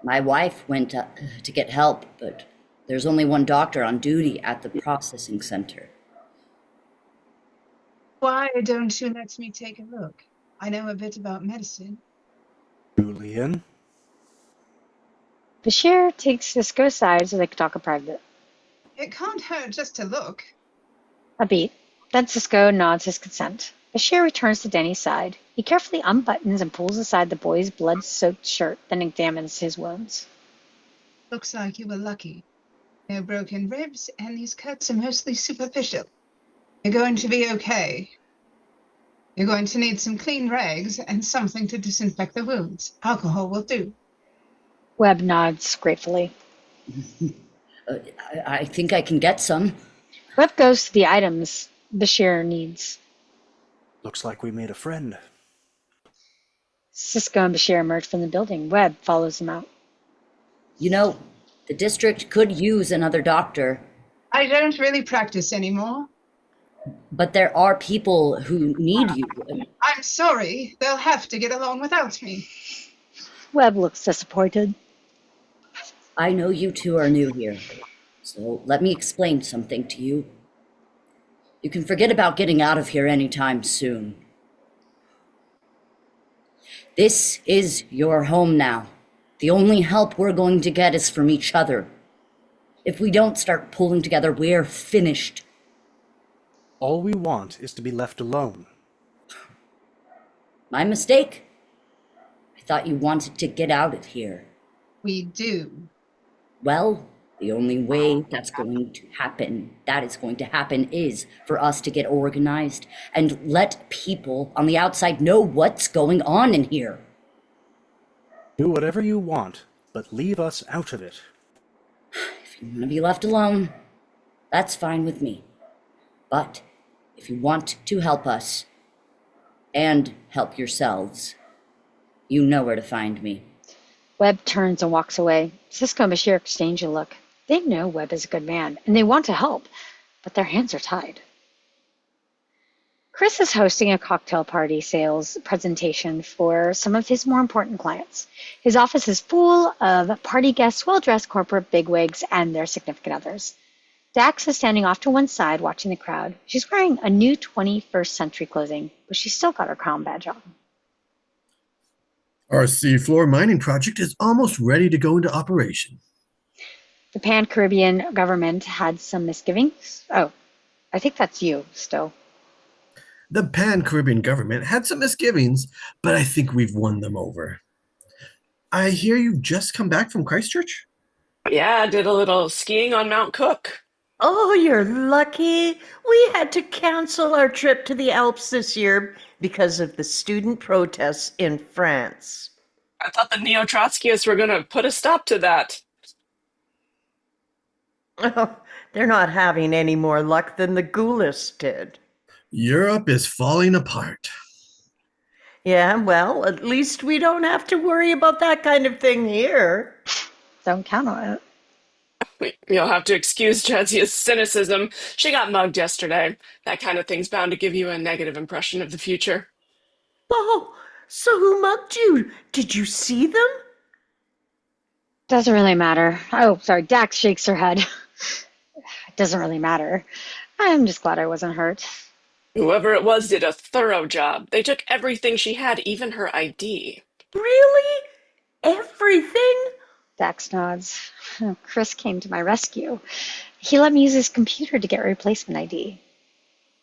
S8: My wife went to get help, but there's only one doctor on duty at the processing center.
S5: Why don't you let me take a look? I know a bit about medicine.
S1: Julian?
S2: Bashir takes Cisco aside so they can talk in private.
S5: It can't hurt just to look.
S2: A beat. Then Cisco nods his consent. Bashir returns to Denny's side. He carefully unbuttons and pulls aside the boy's blood-soaked shirt, then examines his wounds.
S5: Looks like you were lucky. No broken ribs, and these cuts are mostly superficial. You're going to be okay. You're going to need some clean rags and something to disinfect the wounds. Alcohol will do.
S2: Webb nods gratefully.
S8: I think I can get some.
S2: Webb goes to the items Bashir needs.
S1: Looks like we made a friend.
S2: Cisco and Bashir emerge from the building. Webb follows them out.
S8: You know, the district could use another doctor,
S5: I don't really practice anymore.
S8: but there are people who need you.
S5: I'm sorry. They'll have to get along without me.
S2: Webb looks disappointed.
S8: I know you two are new here, so let me explain something to you. You can forget about getting out of here anytime soon. This is your home now. The only help we're going to get is from each other. If we don't start pulling together, we're finished.
S1: All we want is to be left alone.
S8: My mistake. I thought you wanted to get out of here.
S5: We do.
S8: Well, the only way that is going to happen is for us to get organized and let people on the outside know what's going on in here.
S1: Do whatever you want, but leave us out of it.
S8: If you want to be left alone, that's fine with me. But if you want to help us and help yourselves, you know where to find me.
S2: Webb turns and walks away. Cisco and Bashir exchange a look. They know Webb is a good man, and they want to help, but their hands are tied. Chris is hosting a cocktail party sales presentation for some of his more important clients. His office is full of party guests, well-dressed corporate bigwigs, and their significant others. Dax is standing off to one side watching the crowd. She's wearing a new 21st century clothing, but she's still got her crown badge on.
S9: Our seafloor mining project is almost ready to go into operation.
S2: The Pan-Caribbean government had some misgivings. Oh, I think that's you, Stowe.
S9: The Pan-Caribbean government had some misgivings, but I think we've won them over. I hear you've just come back from Christchurch?
S6: Yeah, did a little skiing on Mount Cook.
S3: Oh, you're lucky. We had to cancel our trip to the Alps this year because of the student protests in France.
S6: I thought the neo-Trotskyists were going to put a stop to that.
S3: Oh, they're not having any more luck than the Gaulists did.
S9: Europe is falling apart.
S3: Yeah, well, at least we don't have to worry about that kind of thing here.
S2: Don't count on it.
S6: You'll have to excuse Jazia's cynicism. She got mugged yesterday. That kind of thing's bound to give you a negative impression of the future.
S3: Oh, so who mugged you? Did you see them?
S2: Doesn't really matter. Oh, sorry, Dax shakes her head. It doesn't really matter. I'm just glad I wasn't hurt.
S6: Whoever it was did a thorough job. They took everything she had, even her ID.
S3: Really? Everything?
S2: Dax nods. Chris came to my rescue. He let me use his computer to get a replacement ID.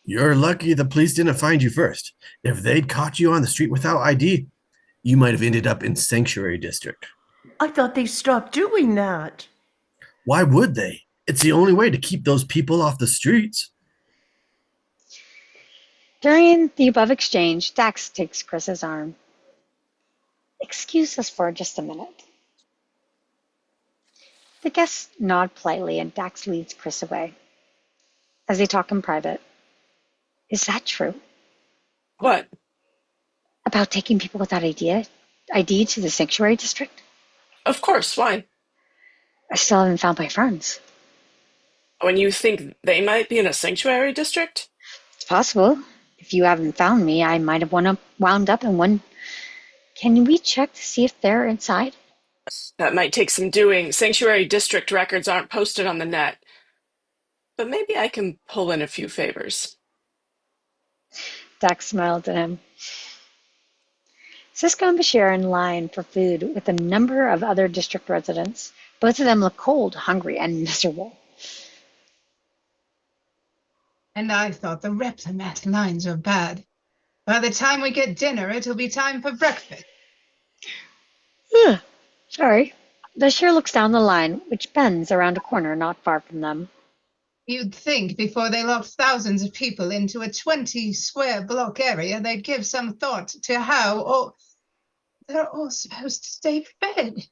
S9: You're lucky the police didn't find you first. If they'd caught you on the street without ID, you might have ended up in Sanctuary District.
S3: I thought they stopped doing that.
S9: Why would they? It's the only way to keep those people off the streets.
S2: During the above exchange, Dax takes Chris's arm. Excuse us for just a minute. The guests nod politely and Dax leads Chris away. As they talk in private, is that true?
S6: What?
S2: About taking people without ID to the sanctuary district?
S6: Of course, why?
S2: I still haven't found my friends.
S6: When you think they might be in a sanctuary district?
S2: It's possible. If you haven't found me, I might have wound up in one. Can we check to see if they're inside?
S6: That might take some doing. Sanctuary district records aren't posted on the net. But maybe I can pull in a few favors.
S2: Dax smiled at him. Cisco and Bashir are in line for food with a number of other district residents. Both of them look cold, hungry, and miserable.
S5: And I thought the Replimat lines were bad. By the time we get dinner, it'll be time for breakfast.
S2: Ugh, sorry. Bashir looks down the line, which bends around a corner not far from them.
S5: You'd think before they locked thousands of people into a 20-square block area, they'd give some thought to how they're all supposed to stay fed.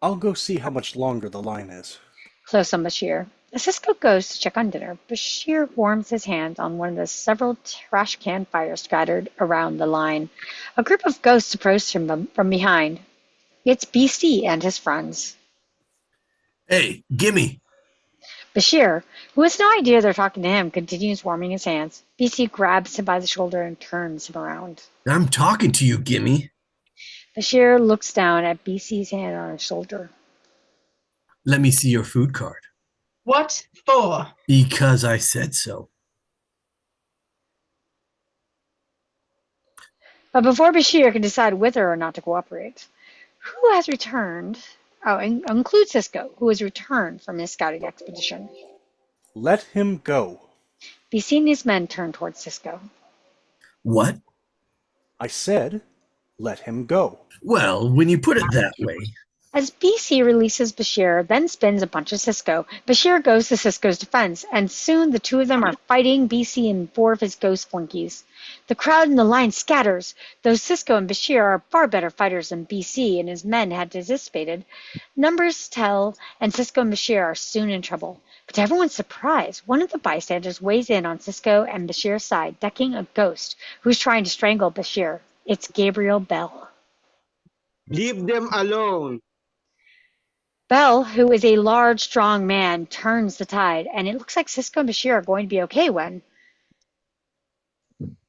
S1: I'll go see how much longer the line is.
S2: Close on Bashir. As Cisco goes to check on dinner, Bashir warms his hand on one of the several trash can fires scattered around the line. A group of ghosts approach him from behind. It's BC and his friends.
S9: Hey, gimme.
S2: Bashir, who has no idea they're talking to him, continues warming his hands. BC grabs him by the shoulder and turns him around.
S9: I'm talking to you, gimme.
S2: Bashir looks down at BC's hand on his shoulder.
S9: Let me see your food card.
S5: What for?
S9: Because I said so.
S2: But before Bashir can decide whether or not to cooperate, who has returned? Oh, include Cisco, who has returned from his scouting expedition.
S1: Let him go.
S2: BC and his men turn towards Cisco.
S9: What?
S1: I said, let him go.
S9: Well, when you put it that way.
S2: As BC releases Bashir, then spins a bunch of Cisco, Bashir goes to Cisco's defense, and soon the two of them are fighting BC and four of his ghost flunkies. The crowd in the line scatters, though Cisco and Bashir are far better fighters than BC and his men had anticipated. Numbers tell, and Cisco and Bashir are soon in trouble. But to everyone's surprise, one of the bystanders weighs in on Cisco and Bashir's side, decking a ghost who's trying to strangle Bashir. It's Gabriel Bell.
S7: Leave them alone.
S2: Bell, who is a large, strong man, turns the tide, and it looks like Cisco and Bashir are going to be okay when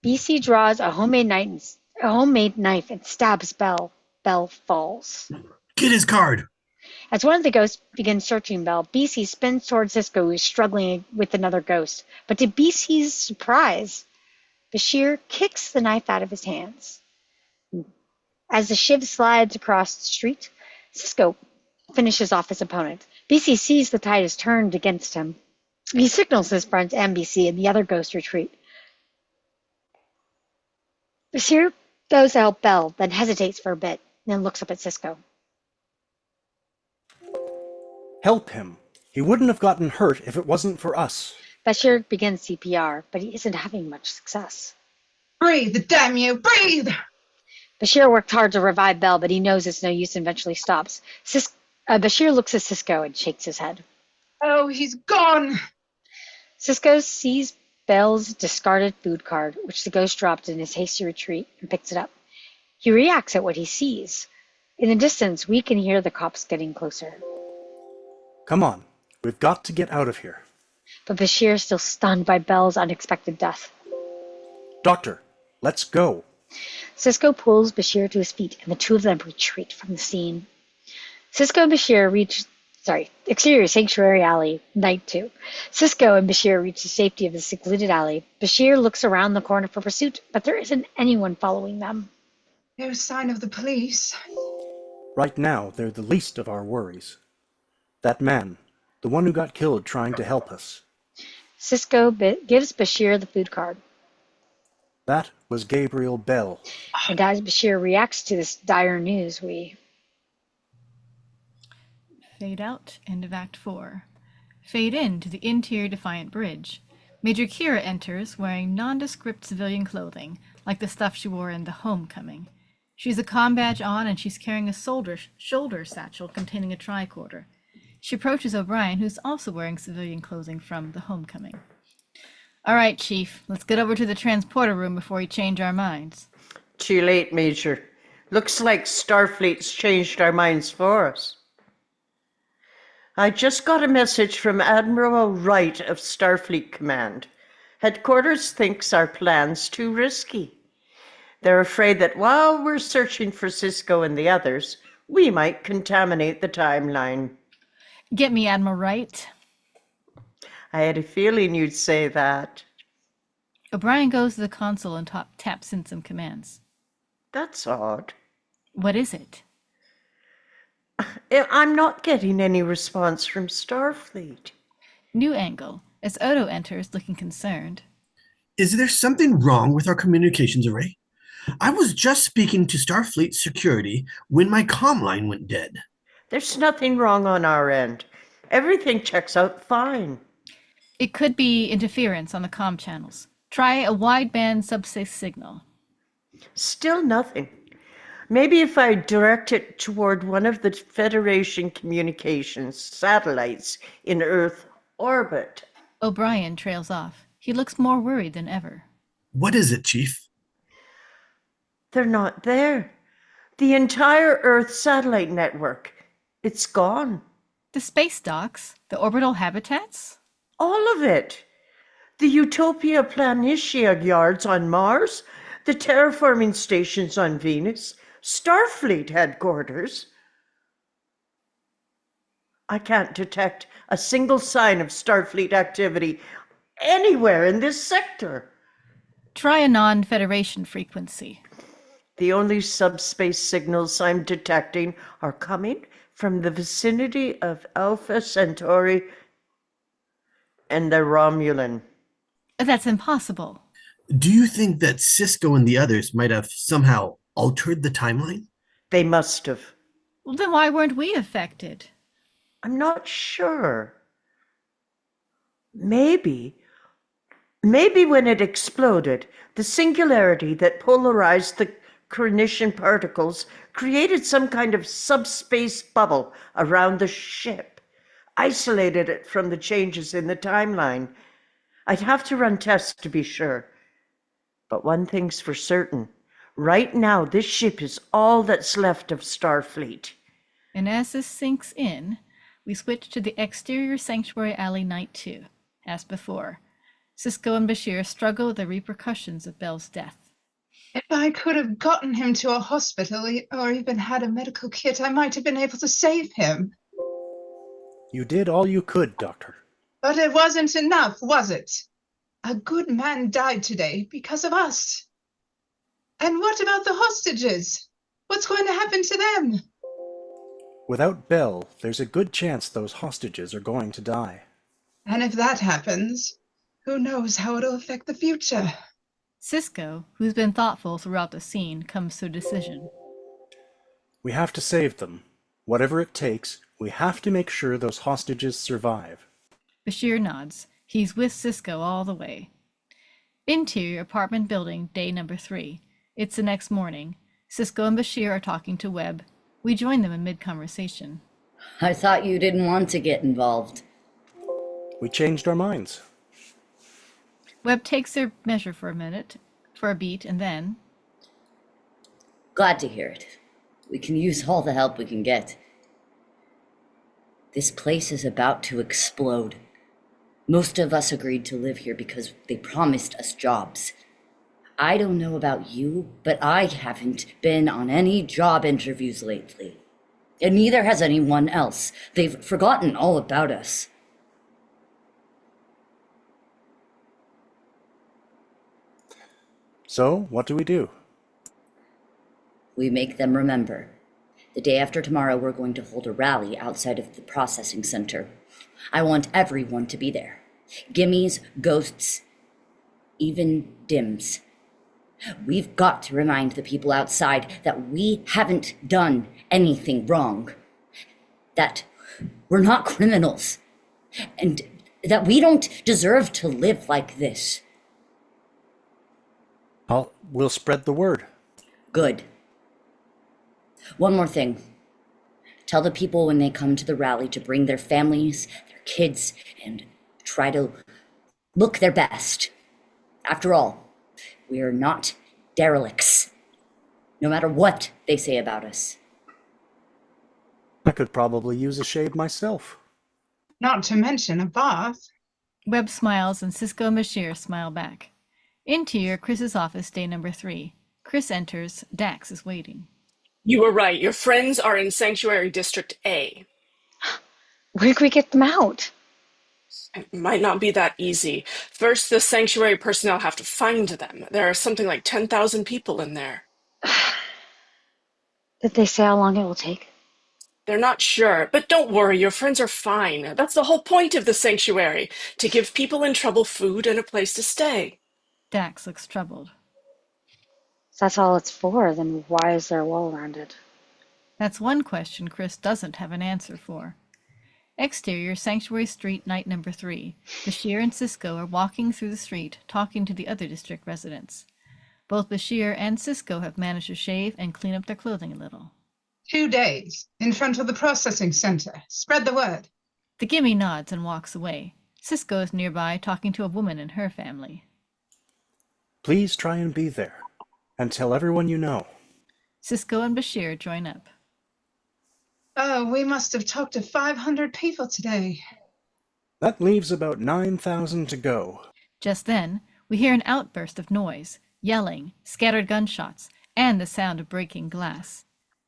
S2: BC draws a homemade knife and stabs Bell. Bell falls.
S9: Get his card.
S2: As one of the ghosts begins searching Bell, BC spins towards Cisco, who is struggling with another ghost. But to BC's surprise, Bashir kicks the knife out of his hands. As the shiv slides across the street, Cisco finishes off his opponent. BC sees the tide is turned against him. He signals his friends and BC, and the other ghosts retreat. Bashir goes to help Bell, then hesitates for a bit, then looks up at Cisco.
S1: Help him. He wouldn't have gotten hurt if it wasn't for us.
S2: Bashir begins CPR, but he isn't having much success.
S5: Breathe, damn you, breathe!
S2: Bashir worked hard to revive Bell, but he knows it's no use and eventually stops. Bashir looks at Cisco and shakes his head.
S5: Oh, he's gone!
S2: Cisco sees Bell's discarded food card, which the ghost dropped in his hasty retreat, and picks it up. He reacts at what he sees. In the distance, we can hear the cops getting closer.
S1: Come on, we've got to get out of here.
S2: But Bashir is still stunned by Bell's unexpected death. Doctor,
S1: Let's go.
S2: Cisco pulls Bashir to his feet, and the two of them retreat from the scene. Cisco and Bashir reach, exterior Sanctuary Alley, Night 2. Cisco and Bashir reach the safety of the secluded alley. Bashir looks around the corner for pursuit, but there isn't anyone following them.
S5: No sign of the police.
S1: Right now, they're the least of our worries. That man, the one who got killed trying to help us.
S2: Cisco gives Bashir the food card.
S1: That was Gabriel Bell.
S2: And as Bashir reacts to this dire news, we
S4: fade out, end of Act 4. Fade in to the interior Defiant Bridge. Major Kira enters wearing nondescript civilian clothing, like the stuff she wore in The Homecoming. She's a comm badge on, and she's carrying a shoulder satchel containing a tricorder. She approaches O'Brien, who's also wearing civilian clothing from The Homecoming. All right, Chief, let's get over to the transporter room before we change our minds.
S3: Too late, Major. Looks like Starfleet's changed our minds for us. I just got a message from Admiral Wright of Starfleet Command. Headquarters thinks our plan's too risky. They're afraid that while we're searching for Cisco and the others, we might contaminate the timeline.
S4: Get me, Admiral Wright.
S3: I had a feeling you'd say that.
S4: O'Brien goes to the console and taps in some commands.
S3: That's odd.
S4: What is it?
S3: I'm not getting any response from Starfleet.
S4: New angle, as Odo enters looking concerned.
S9: Is there something wrong with our communications array? I was just speaking to Starfleet security when my comm line went dead.
S3: There's nothing wrong on our end. Everything checks out fine.
S4: It could be interference on the comm channels. Try a wideband subspace signal.
S3: Still nothing. Maybe if I direct it toward one of the Federation communications satellites in Earth orbit.
S4: O'Brien trails off. He looks more worried than ever.
S9: What is it, Chief?
S3: They're not there. The entire Earth satellite network. It's gone.
S4: The space docks? The orbital habitats?
S3: All of it. The Utopia Planitia yards on Mars, the terraforming stations on Venus, Starfleet headquarters. I can't detect a single sign of Starfleet activity anywhere in this sector.
S4: Try a non-Federation frequency.
S3: The only subspace signals I'm detecting are coming from the vicinity of Alpha Centauri and the Romulan.
S4: That's impossible.
S9: Do you think that Cisco and the others might have somehow altered the timeline?
S3: They must have.
S4: Well, then why weren't we affected?
S3: I'm not sure. Maybe when it exploded, the singularity that polarized the Carnisian particles created some kind of subspace bubble around the ship, isolated it from the changes in the timeline. I'd have to run tests to be sure. But one thing's for certain. Right now, this ship is all that's left of Starfleet.
S4: And as this sinks in, we switch to the exterior Sanctuary Alley Night 2. As before, Cisco and Bashir struggle with the repercussions of Bell's death.
S5: If I could have gotten him to a hospital or even had a medical kit, I might have been able to save him.
S1: You did all you could, Doctor.
S5: But it wasn't enough, was it? A good man died today because of us. And what about the hostages? What's going to happen to them?
S1: Without Bell, there's a good chance those hostages are going to die.
S5: And if that happens, who knows how it'll affect the future?
S4: Cisco, who's been thoughtful throughout the scene, comes to a decision.
S1: We have to save them. Whatever it takes, we have to make sure those hostages survive.
S4: Bashir nods. He's with Cisco all the way. Interior apartment building, day number 3. It's the next morning. Cisco and Bashir are talking to Webb. We join them in mid-conversation.
S8: I thought you didn't want to get involved.
S1: We changed our minds.
S4: Webb takes their measure for a beat, and then...
S8: Glad to hear it. We can use all the help we can get. This place is about to explode. Most of us agreed to live here because they promised us jobs. I don't know about you, but I haven't been on any job interviews lately. And neither has anyone else. They've forgotten all about us.
S1: So, what do we do?
S8: We make them remember. The day after tomorrow, we're going to hold a rally outside of the processing center. I want everyone to be there. Gimmies, ghosts, even dims. We've got to remind the people outside that we haven't done anything wrong. That we're not criminals. And that we don't deserve to live like this.
S1: We'll spread the word.
S8: Good. One more thing. Tell the people when they come to the rally to bring their families, their kids, and try to look their best. After all, we are not derelicts, no matter what they say about us.
S1: I could probably use a shave myself.
S5: Not to mention a bath.
S4: Webb smiles and Cisco and Bashir smile back. Interior Chris's office, day number 3. Chris enters. Dax is waiting.
S6: You were right. Your friends are in Sanctuary District A.
S2: Where can we get them out?
S6: It might not be that easy. First, the Sanctuary personnel have to find them. There are something like 10,000 people in there.
S2: Did they say how long it will take?
S6: They're not sure, but don't worry, your friends are fine. That's the whole point of the Sanctuary, to give people in trouble food and a place to stay.
S4: Dax looks troubled.
S2: If that's all it's for, then why is there a wall around it?
S4: That's one question Chris doesn't have an answer for. Exterior, Sanctuary Street, night number 3. Bashir and Cisco are walking through the street, talking to the other district residents. Both Bashir and Cisco have managed to shave and clean up their clothing a little.
S5: 2 days in front of the processing center. Spread the word.
S4: The gimme nods and walks away. Cisco is nearby talking to a woman in her family.
S1: Please try and be there, and tell everyone you know.
S4: Cisco and Bashir join up.
S5: Oh, we must have talked to 500 people today.
S1: That leaves about 9,000 to go.
S4: Just then, we hear an outburst of noise, yelling, scattered gunshots, and the sound of breaking glass.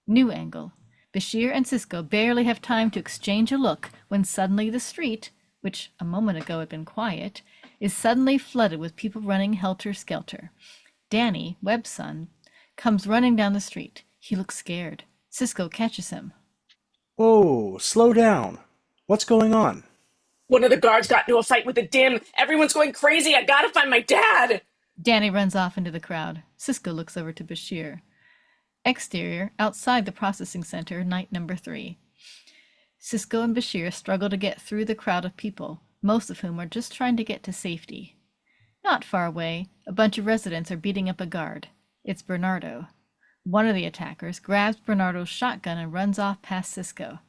S4: New angle. Bashir and Cisco barely have time to exchange a look when suddenly the street, which a moment ago had been quiet, is suddenly flooded with people running helter-skelter. Danny, Webb's son, comes running down the street. He looks scared. Cisco catches him.
S1: Whoa, slow down. What's going on?
S6: One of the guards got into a fight with the dim. Everyone's going crazy. I gotta find my dad.
S4: Danny runs off into the crowd. Cisco looks over to Bashir. Exterior, outside the processing center, night number 3. Cisco and Bashir struggle to get through the crowd of people, most of whom are just trying to get to safety. Not far away, a bunch of residents are beating up a guard. It's Bernardo. One of the attackers grabs Bernardo's shotgun and runs off past Cisco.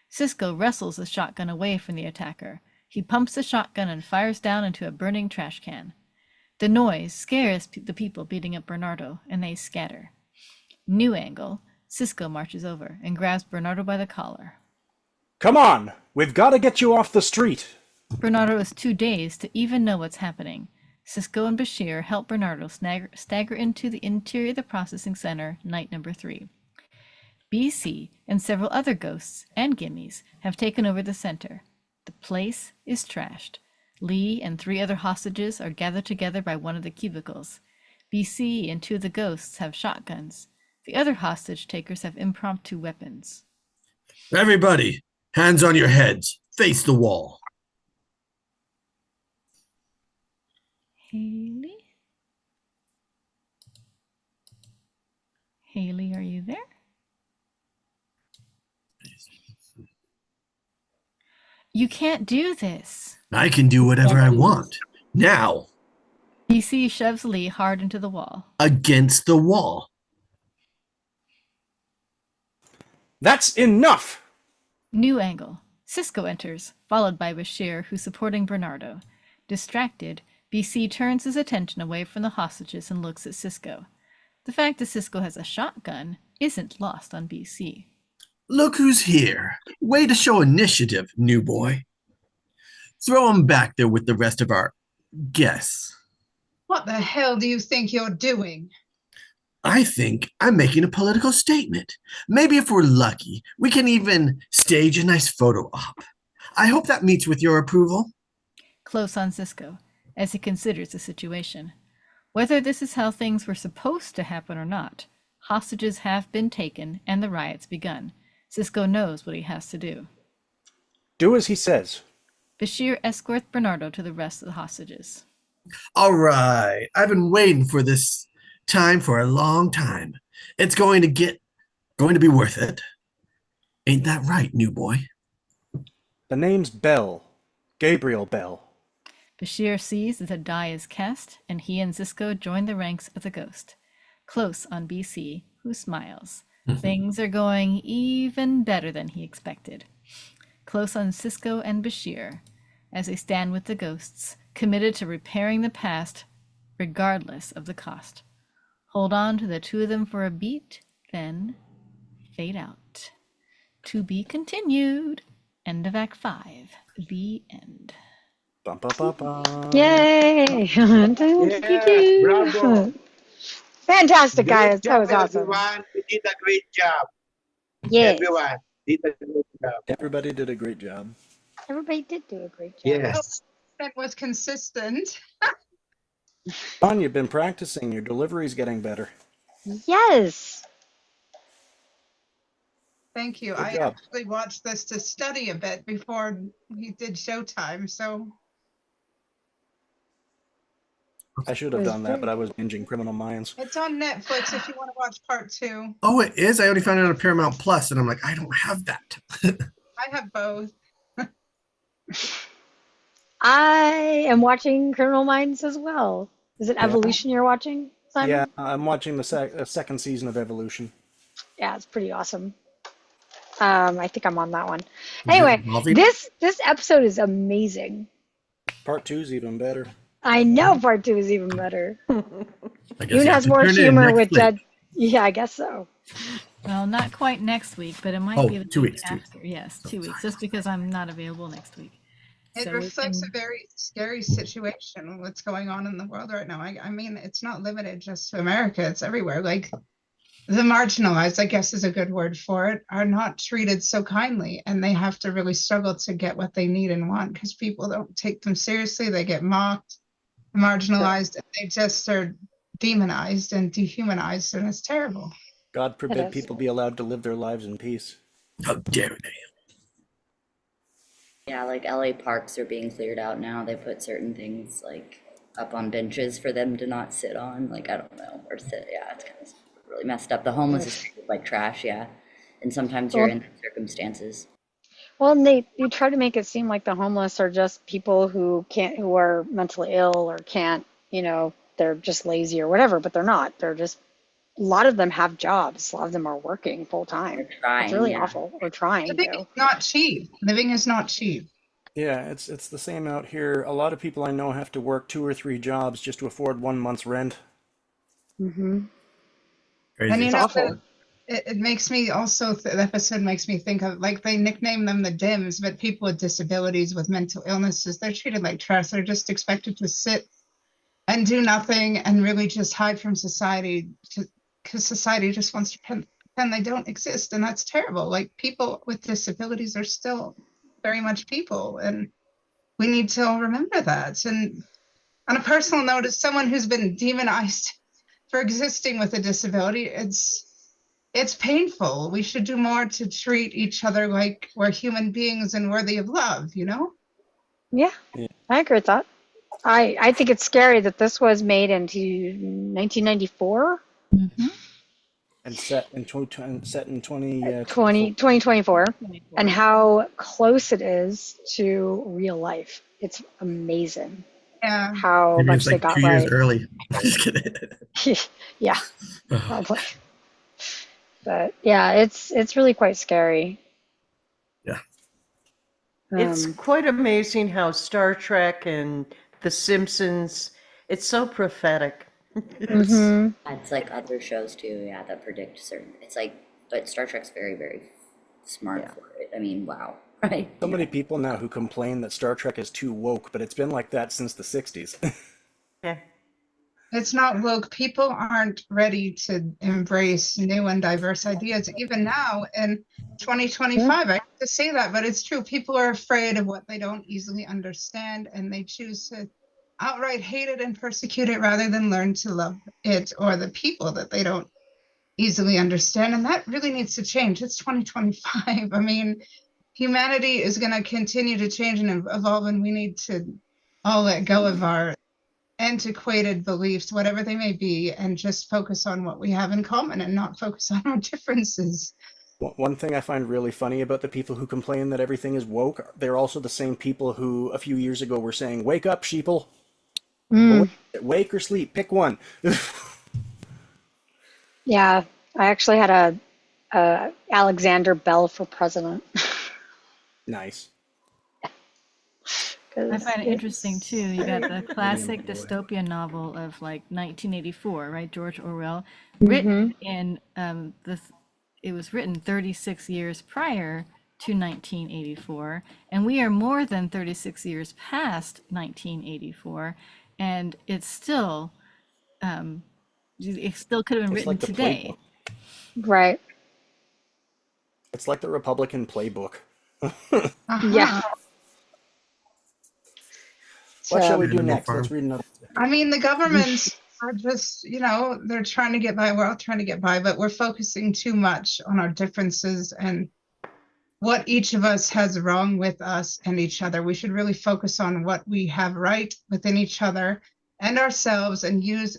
S4: Cisco wrestles the shotgun away from the attacker. He pumps the shotgun and fires down into a burning trash can. The noise scares the people beating up Bernardo, and they scatter. New angle. Cisco marches over and grabs Bernardo by the collar.
S1: Come on! We've got to get you off the street!
S4: Bernardo is too dazed to even know what's happening. Cisco and Bashir help Bernardo stagger into the interior of the processing center, night number 3. BC and several other ghosts and gimmies have taken over the center. The place is trashed. Lee and 3 other hostages are gathered together by one of the cubicles. BC and 2 of the ghosts have shotguns. The other hostage takers have impromptu weapons.
S9: Everybody, hands on your heads. Face the wall.
S4: Haley? Haley, are you there? You can't do this.
S9: I can do whatever I want. Now,
S4: BC shoves Lee hard into the wall.
S9: against the wall.
S1: That's enough!
S4: New angle. Cisco enters, followed by Bashir, who's supporting Bernardo. Distracted, BC turns his attention away from the hostages and looks at Cisco. The fact that Cisco has a shotgun isn't lost on BC.
S9: Look who's here. Way to show initiative, new boy. Throw him back there with the rest of our guests.
S5: What the hell do you think you're doing?
S9: I think I'm making a political statement. Maybe if we're lucky, we can even stage a nice photo op. I hope that meets with your approval.
S4: Close on Cisco, as he considers the situation. Whether this is how things were supposed to happen or not, hostages have been taken and the riots begun. Cisco knows what he has to do.
S1: Do as he says.
S4: Bashir escorts Bernardo to the rest of the hostages.
S9: All right, I've been waiting for this time for a long time. It's going to be worth it. Ain't that right, new boy?
S1: The name's Bell. Gabriel Bell.
S4: Bashir sees that the die is cast, and he and Cisco join the ranks of the ghost. Close on BC, who smiles. Things are going even better than he expected. Close on Cisco and Bashir, as they stand with the ghosts, committed to repairing the past, regardless of the cost. Hold on to the 2 of them for a beat, then fade out. To be continued. End of Act 5. The end.
S1: Bum, bum, bum, bum.
S2: Yay!
S7: Bravo.
S2: Fantastic,
S7: Great
S2: guys. That
S7: job,
S2: was awesome.
S7: everyone. You did a great job.
S2: Yes.
S7: Everyone did a great job.
S1: Everybody did a great job.
S2: Everybody did do a great job.
S7: Yes.
S5: That was consistent.
S1: Don, you've been practicing. Your delivery's getting better.
S2: Yes.
S5: Thank you.
S1: Good
S5: I
S1: job.
S5: actually watched this to study a bit before we did showtime, so
S1: I should
S2: It
S1: have
S2: was
S1: done that, but
S2: very
S1: I was binging Criminal Minds.
S5: It's on Netflix if you want to watch part 2.
S9: Oh, it is. I already found it on Paramount Plus, and I'm like, I don't have that.
S5: I have both.
S2: I am watching Criminal Minds as well. Is it
S1: Yeah,
S2: Evolution you're watching,
S1: yeah.
S2: Simon?
S1: I'm watching the second season of Evolution.
S2: Yeah, it's pretty awesome. I think I'm on that one.
S9: Is it
S2: Anyway,
S9: involving?
S2: this episode is amazing.
S1: Part 2's even better.
S2: I know part 2 is even better.
S9: I guess
S2: Even
S9: you have
S2: has
S9: to
S2: more
S9: turn in
S2: humor
S9: next
S2: with
S9: week.
S2: Dead. Yeah, I guess so.
S4: Well, not quite next week, but it might
S9: Oh,
S4: be the
S9: 2
S4: week
S9: weeks.
S4: after. Yes, 2 weeks, just because I'm not available next week.
S5: It
S4: So we
S5: reflects
S4: can-
S5: a very scary situation, what's going on in the world right now. I mean, it's not limited just to America, it's everywhere. Like, the marginalized, I guess is a good word for it, are not treated so kindly, and they have to really struggle to get what they need and want because people don't take them seriously. They get mocked, marginalized, and they just are demonized and dehumanized, and it's terrible.
S1: God forbid
S2: is.
S1: people be allowed to live their lives in peace.
S9: How dare they?
S8: Yeah, like LA parks are being cleared out now. They put certain things like up on benches for them to not sit on. Like, I don't know, or sit. Yeah, it's kind of really messed up. The homeless is treated like trash, yeah. And sometimes you're
S2: Well,
S8: in those circumstances.
S2: well, and they try to make it seem like the homeless are just people who are mentally ill or can't, they're just lazy or whatever, but they're not. They're just, a lot of them have jobs. A lot of them are working full time.
S8: They're
S2: It's
S8: trying,
S2: really
S8: yeah.
S2: awful. Or trying
S5: Living
S2: to.
S5: is not cheap. Living is not cheap.
S1: Yeah, it's the same out here. A lot of people I know have to work 2 or 3 jobs just to afford 1 month's rent.
S2: Hmm.
S9: Crazy.
S5: And
S2: It's awful.
S5: it makes me also, the episode makes me think of, like, they nickname them the DIMS, but people with disabilities, with mental illnesses, they're treated like trash. They're just expected to sit and do nothing and really just hide from society because society just wants to pretend they don't exist. And that's terrible. Like, people with disabilities are still very much people, and we need to all remember that. And on a personal note, as someone who's been demonized for existing with a disability, it's painful. We should do more to treat each other like we're human beings and worthy of love, you know?
S2: Yeah,
S1: Yeah.
S2: I agree with that. I think it's scary that this was made into 1994,
S4: Mhm.
S1: And set in 2024.
S2: 2024, and how close it is to real life. It's amazing
S5: Yeah.
S2: how
S9: Maybe
S2: much
S9: it's
S2: they
S9: like
S2: got
S9: 2 years
S2: right.
S9: early. Just kidding.
S2: Yeah,
S9: Oh,
S2: probably. But yeah, it's really quite scary.
S9: yeah.
S3: It's
S2: Um,
S3: quite amazing how Star Trek and The Simpsons, it's so prophetic. It's,
S2: hmm
S8: It's like other shows too, yeah, that predict certain. It's like, but Star Trek's very, very smart
S3: Yeah.
S8: for it. I mean, wow, right?
S1: So many people now who complain that Star Trek is too woke, but it's been like that since the 60s.
S3: yeah.
S5: It's not woke. People aren't ready to embrace new and diverse ideas. Even now in 2025, I have to say that, but it's true. People are afraid of what they don't easily understand, and they choose to outright hate it and persecute it rather than learn to love it or the people that they don't easily understand. And that really needs to change. It's 2025. I mean, humanity is going to continue to change and evolve, and we need to all let go of our antiquated beliefs, whatever they may be, and just focus on what we have in common and not focus on our differences.
S1: One thing I find really funny about the people who complain that everything is woke, they're also the same people who a few years ago were saying, "Wake up, sheeple."
S2: mm,
S1: Wake or sleep, pick one.
S2: yeah, I actually had a Alexander Bell for president.
S1: Nice.
S4: I find it interesting
S2: It's-
S4: too. You got the classic
S1: boy.
S4: dystopian novel of like 1984, right? George Orwell,
S2: Mm-hmm.
S4: written in it was written 36 years prior to 1984, and we are more than 36 years past 1984, and it still could have been
S1: It's
S4: written
S1: like the
S4: today.
S1: playbook.
S2: Right.
S1: It's like the Republican playbook.
S5: Uh-huh.
S2: Yeah.
S1: What shall we
S2: So,
S1: do
S9: Animal
S1: next? Let's
S9: Farm.
S1: read another.
S5: I mean, the governments are just, they're trying to get by. We're all trying to get by, but we're focusing too much on our differences and what each of us has wrong with us and each other. We should really focus on what we have right within each other and ourselves and use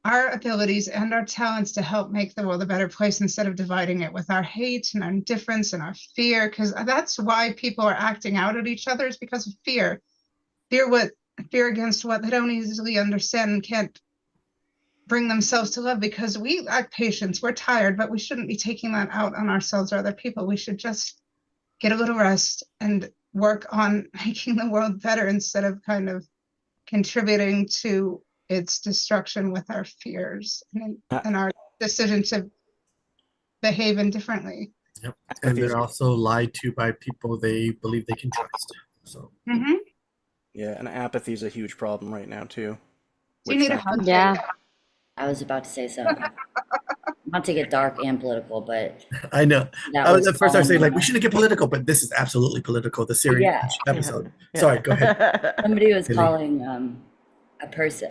S5: our abilities and our talents to help make the world a better place instead of dividing it with our hate and our indifference and our fear. Because that's why people are acting out at each other, is because of fear. Fear against what they don't easily understand and can't bring themselves to love, because we lack patience. We're tired, but we shouldn't be taking that out on ourselves or other people. We should just get a little rest and work on making the world better instead of kind of contributing to its destruction with our fears and our decision to behave indifferently.
S9: Yep. And they're also lied to by people they believe they can trust. So
S5: Mm-hmm.
S1: Yeah, and apathy is a huge problem right now too.
S5: Do you need a hug?
S2: Yeah.
S8: I was about to say something. Not to get dark and political, but
S9: I know.
S8: that was
S9: At first I was saying, like, we
S8: fun.
S9: shouldn't get political, but this is absolutely political. The series
S8: Yeah.
S9: episode. Sorry, go ahead.
S8: Somebody was
S9: Billy.
S8: calling a person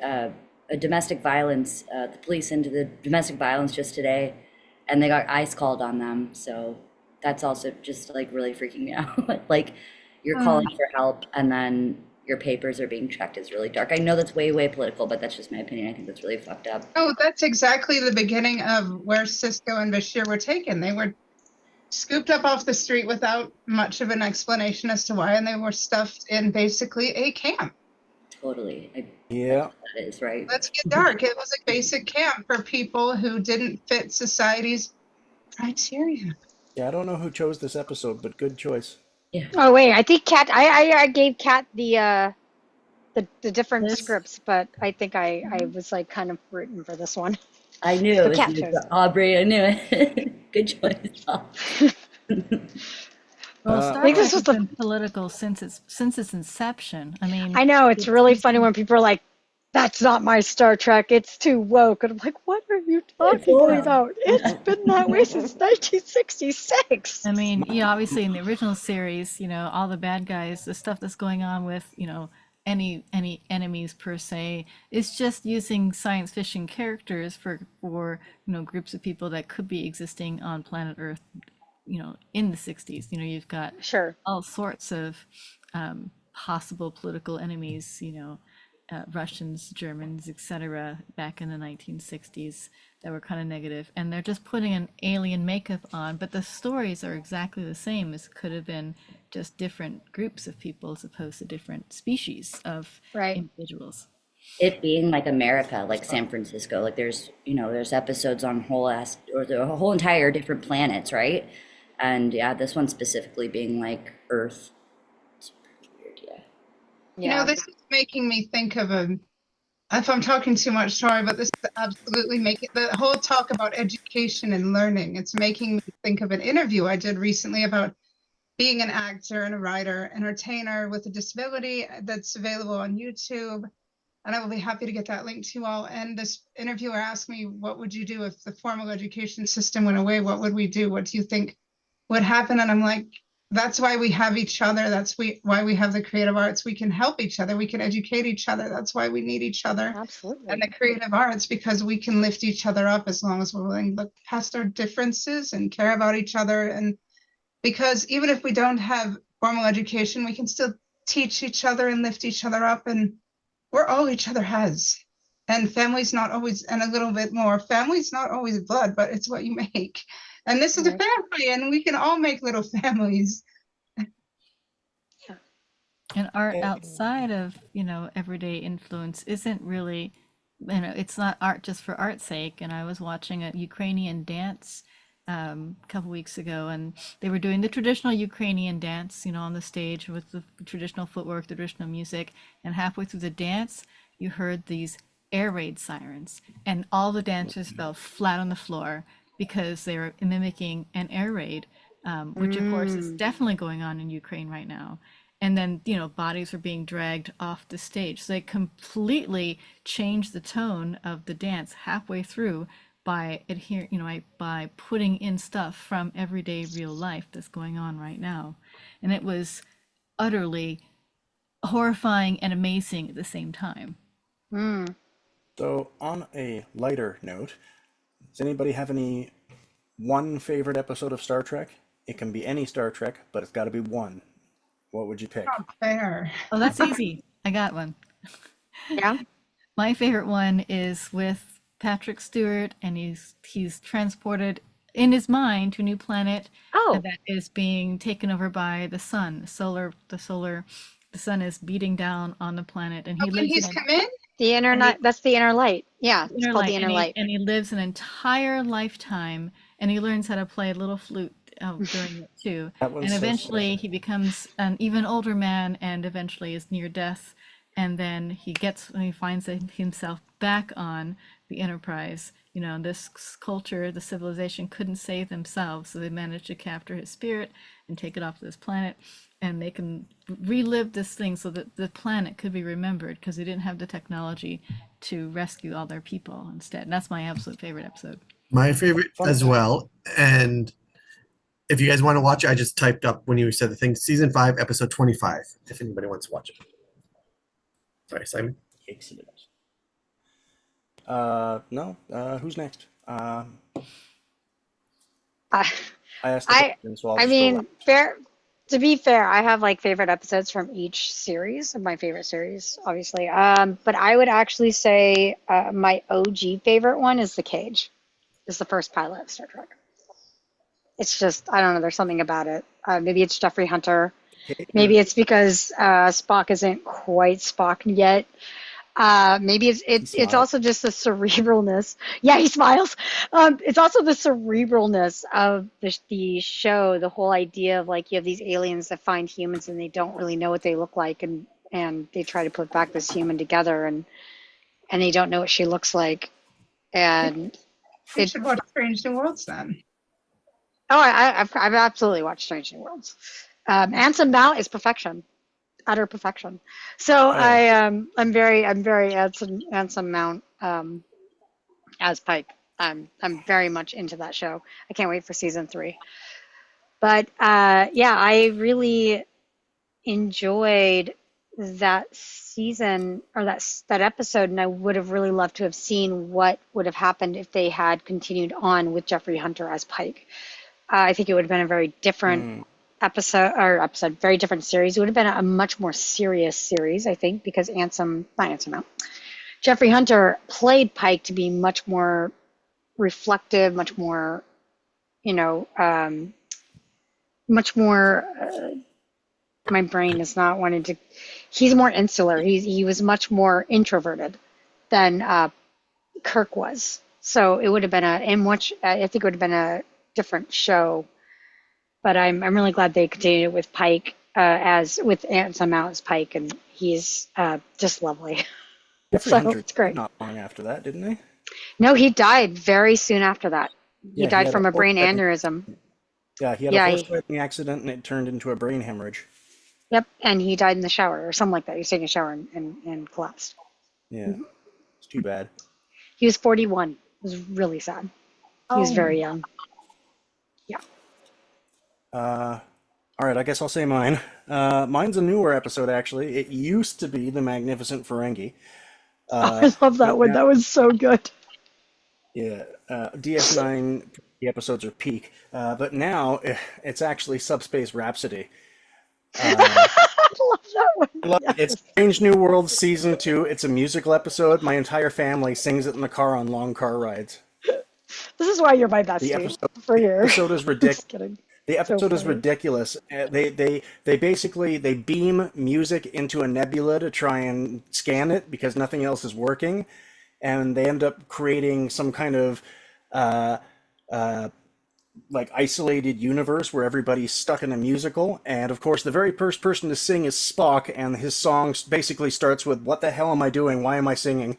S8: a domestic violence the police into the domestic violence just today, and they got ice called on them. So that's also just like really freaking me out. Like you're calling for help and then your papers are being checked is really dark. I know that's way political, but that's just my opinion. I think that's really fucked up.
S5: Oh, that's exactly the beginning of where Cisco and Bashir were taken. They were scooped up off the street without much of an explanation as to why, and they were stuffed in basically a camp.
S8: Totally.
S1: Yeah.
S8: That is right.
S5: Let's get dark. It was a basic camp for people who didn't fit society's criteria.
S1: Yeah, I don't know who chose this episode, but good choice.
S8: Yeah.
S2: Oh wait, I think Kat. I gave Kat the different
S4: This-
S2: scripts, but I think I was like kind of rooting for this one.
S8: I knew
S2: So
S8: it was
S2: Kat
S8: you,
S2: chose it.
S8: Aubrey. I knew it. Good choice.
S4: Well,
S1: I
S4: Star
S2: think
S4: Trek
S2: this
S4: has
S2: was the-
S4: been political since its inception. I mean,
S2: I know it's really funny when people are like, "That's not my Star Trek. It's too woke," and I'm like, "What are you talking
S8: always-
S2: about? It's been that way since 1966."
S4: I mean, obviously in the original series, all the bad guys, the stuff that's going on with, any enemies per se, is just using science fiction characters for groups of people that could be existing on planet Earth, in the 60s. You've got
S2: Sure.
S4: all sorts of possible political enemies, Russians, Germans, etc., back in the 1960s that were kind of negative, and they're just putting an alien makeup on, but the stories are exactly the same. As could have been just different groups of people as opposed to different species of
S2: Right.
S4: individuals.
S8: It being like America, like San Francisco, like there's episodes on the whole entire different planets, right? And yeah, this one specifically being like Earth. It's pretty weird, yeah.
S2: Yeah.
S5: This is making me think of if I'm talking too much, sorry, but this is absolutely making the whole talk about education and learning. It's making me think of an interview I did recently about being an actor and a writer, entertainer with a disability that's available on YouTube. And I will be happy to get that link to you all. And this interviewer asked me, what would you do if the formal education system went away? What would we do? What do you think would happen? And I'm like, that's why we have each other. That's why we have the creative arts. We can help each other. We can educate each other. That's why we need each other.
S2: Absolutely.
S5: And the creative arts, because we can lift each other up as long as we're willing to look past our differences and care about each other. And because even if we don't have formal education, we can still teach each other and lift each other up. And we're all each other has. And family's not always, and a little bit more, family's not always blood, but it's what you make. And this is a
S2: Right.
S5: family, and we can all make little families.
S4: And art outside of everyday influence isn't really, it's not art just for art's sake. And I was watching a Ukrainian dance a couple weeks ago, and they were doing the traditional Ukrainian dance, on the stage with the traditional footwork, the traditional music. And halfway through the dance, you heard these air raid sirens, and all the dancers fell flat on the floor because they were mimicking an air raid, which of course is definitely going on in Ukraine right now. And then, bodies were being dragged off the stage. So they completely changed the tone of the dance halfway through by by putting in stuff from everyday real life that's going on right now. And it was utterly horrifying and amazing at the same time.
S1: So, on a lighter note, does anybody have one favorite episode of Star Trek? It can be any Star Trek, but it's got to be one. What would you pick?
S5: Not fair.
S4: Oh, that's easy. I got one.
S2: Yeah.
S4: My favorite one is with Patrick Stewart, and he's transported in his mind to a new planet
S2: Oh,
S4: that is being taken over by the sun. The sun is beating down on the planet, and
S5: Oh,
S4: he
S5: when
S4: lives in
S5: he's
S4: a
S5: come in?
S2: the inner
S4: and he,
S2: night. That's the inner light. Yeah, it's
S4: inner
S2: called the
S4: light,
S2: inner light.
S4: and he lives an entire lifetime, and he learns how to play a little flute during it too.
S1: That one's
S4: And
S1: so
S4: eventually,
S1: sad.
S4: he becomes an even older man, and eventually is near death. And then he finds himself back on the Enterprise. You know, this culture, the civilization couldn't save themselves, so they managed to capture his spirit and take it off this planet, and they can relive this thing so that the planet could be remembered because they didn't have the technology to rescue all their people instead. And that's my absolute favorite episode.
S9: My favorite
S1: Fun
S9: as
S1: fact.
S9: well. And if you guys want to watch it, I just typed up when you said the thing, season 5, episode 25, if anybody wants to watch it. Sorry, Simon.
S1: Excellent. No. Who's next?
S2: I,
S1: I asked the
S2: I,
S1: question, so I'll
S2: I
S1: just go
S2: mean,
S1: last.
S2: fair. To be fair, I have like favorite episodes from each series of my favorite series, obviously. But I would actually say my OG favorite one is The Cage. Is the first pilot of Star Trek. It's just I don't know. There's something about it. Maybe it's Jeffrey Hunter.
S1: Okay.
S2: Maybe it's because Spock isn't quite Spock yet. Maybe it's
S1: He
S2: it's
S1: smiles.
S2: also just the cerebralness. Yeah, he smiles. It's also the cerebralness of the show. The whole idea of like you have these aliens that find humans and they don't really know what they look like, and they try to put back this human together, and they don't know what she looks like, and
S5: You
S2: it.
S5: should watch Strange New Worlds then.
S2: Oh, I've absolutely watched Strange New Worlds. Anson Mount is perfection, utter perfection. So
S1: Oh, yeah.
S2: I'm very Anson Mount as Pike. I'm very much into that show. I can't wait for season 3. But yeah, I really enjoyed that season or that episode, and I would have really loved to have seen what would have happened if they had continued on with Jeffrey Hunter as Pike. I think it would have been a very different
S1: Mm.
S2: episode, very different series. It would have been a much more serious series, I think, because Jeffrey Hunter played Pike to be much more reflective, much more, you know, much more. My brain is not wanting to. He's more insular. He was much more introverted than Kirk was. So it would have been I think it would have been a different show. But I'm really glad they continued it with Pike as with Anson Mount as Pike, and he's just lovely.
S1: Jeffrey
S2: So
S1: Hunter
S2: it's great.
S1: not long after that, didn't he?
S2: No, he died very soon after that. He
S1: Yeah, he
S2: died
S1: had a
S2: from a
S1: horse
S2: brain
S1: riding.
S2: aneurysm.
S1: Yeah, he had a
S2: Yeah,
S1: horse riding accident, and it turned into a brain hemorrhage.
S2: yep, and he died in the shower or something like that. He was taking a shower and collapsed.
S1: Yeah, it's too bad.
S2: He was 41. It was really sad. He was very young. Yeah.
S1: All right, I guess I'll say mine. Mine's a newer episode, actually. It used to be The Magnificent Ferengi.
S2: I love that
S1: But
S2: one.
S1: now,
S2: That was so good.
S1: yeah, DS9 the episodes are peak. But now it's actually Subspace Rhapsody. Uh,
S2: I love that one.
S1: it's
S2: Yes.
S1: Strange New Worlds Season 2. It's a musical episode. My entire family sings it in the car on long car rides.
S2: This is why you're my
S1: The
S2: bestie
S1: episode,
S2: for
S1: the
S2: your.
S1: episode is
S2: I'm
S1: ridiculous.
S2: just kidding.
S1: The
S2: So
S1: episode is
S2: funny.
S1: ridiculous. They basically they beam music into a nebula to try and scan it because nothing else is working, and they end up creating some kind of uh, uh, like isolated universe where everybody's stuck in a musical. And of course, the very first person to sing is Spock, and his song basically starts with "What the hell am I doing? Why am I singing?"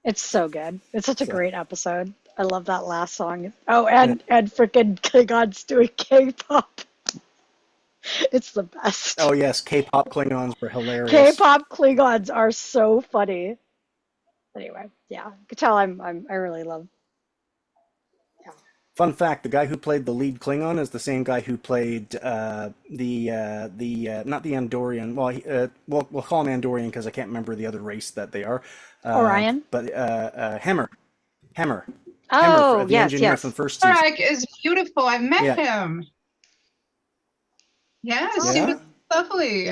S2: It's so good. It's such a
S1: So,
S2: great episode. I love that last song. Oh,
S1: and,
S2: and freaking Klingons doing K-pop. It's the best.
S1: oh yes, K-pop Klingons were hilarious.
S2: K-pop Klingons are so funny. Anyway, yeah, you could tell I really love. Yeah.
S1: Fun fact: the guy who played the lead Klingon is the same guy who played not the Andorian. Well, we'll call him Andorian because I can't remember the other race that they are.
S2: Orion.
S1: But Hemmer, Hemmer,
S2: Oh,
S1: the
S2: yes,
S1: engineer from
S2: yes.
S1: first season.
S5: Tarek is beautiful. I've met
S1: Yeah,
S5: him. Yes, he was
S1: yeah,
S5: lovely.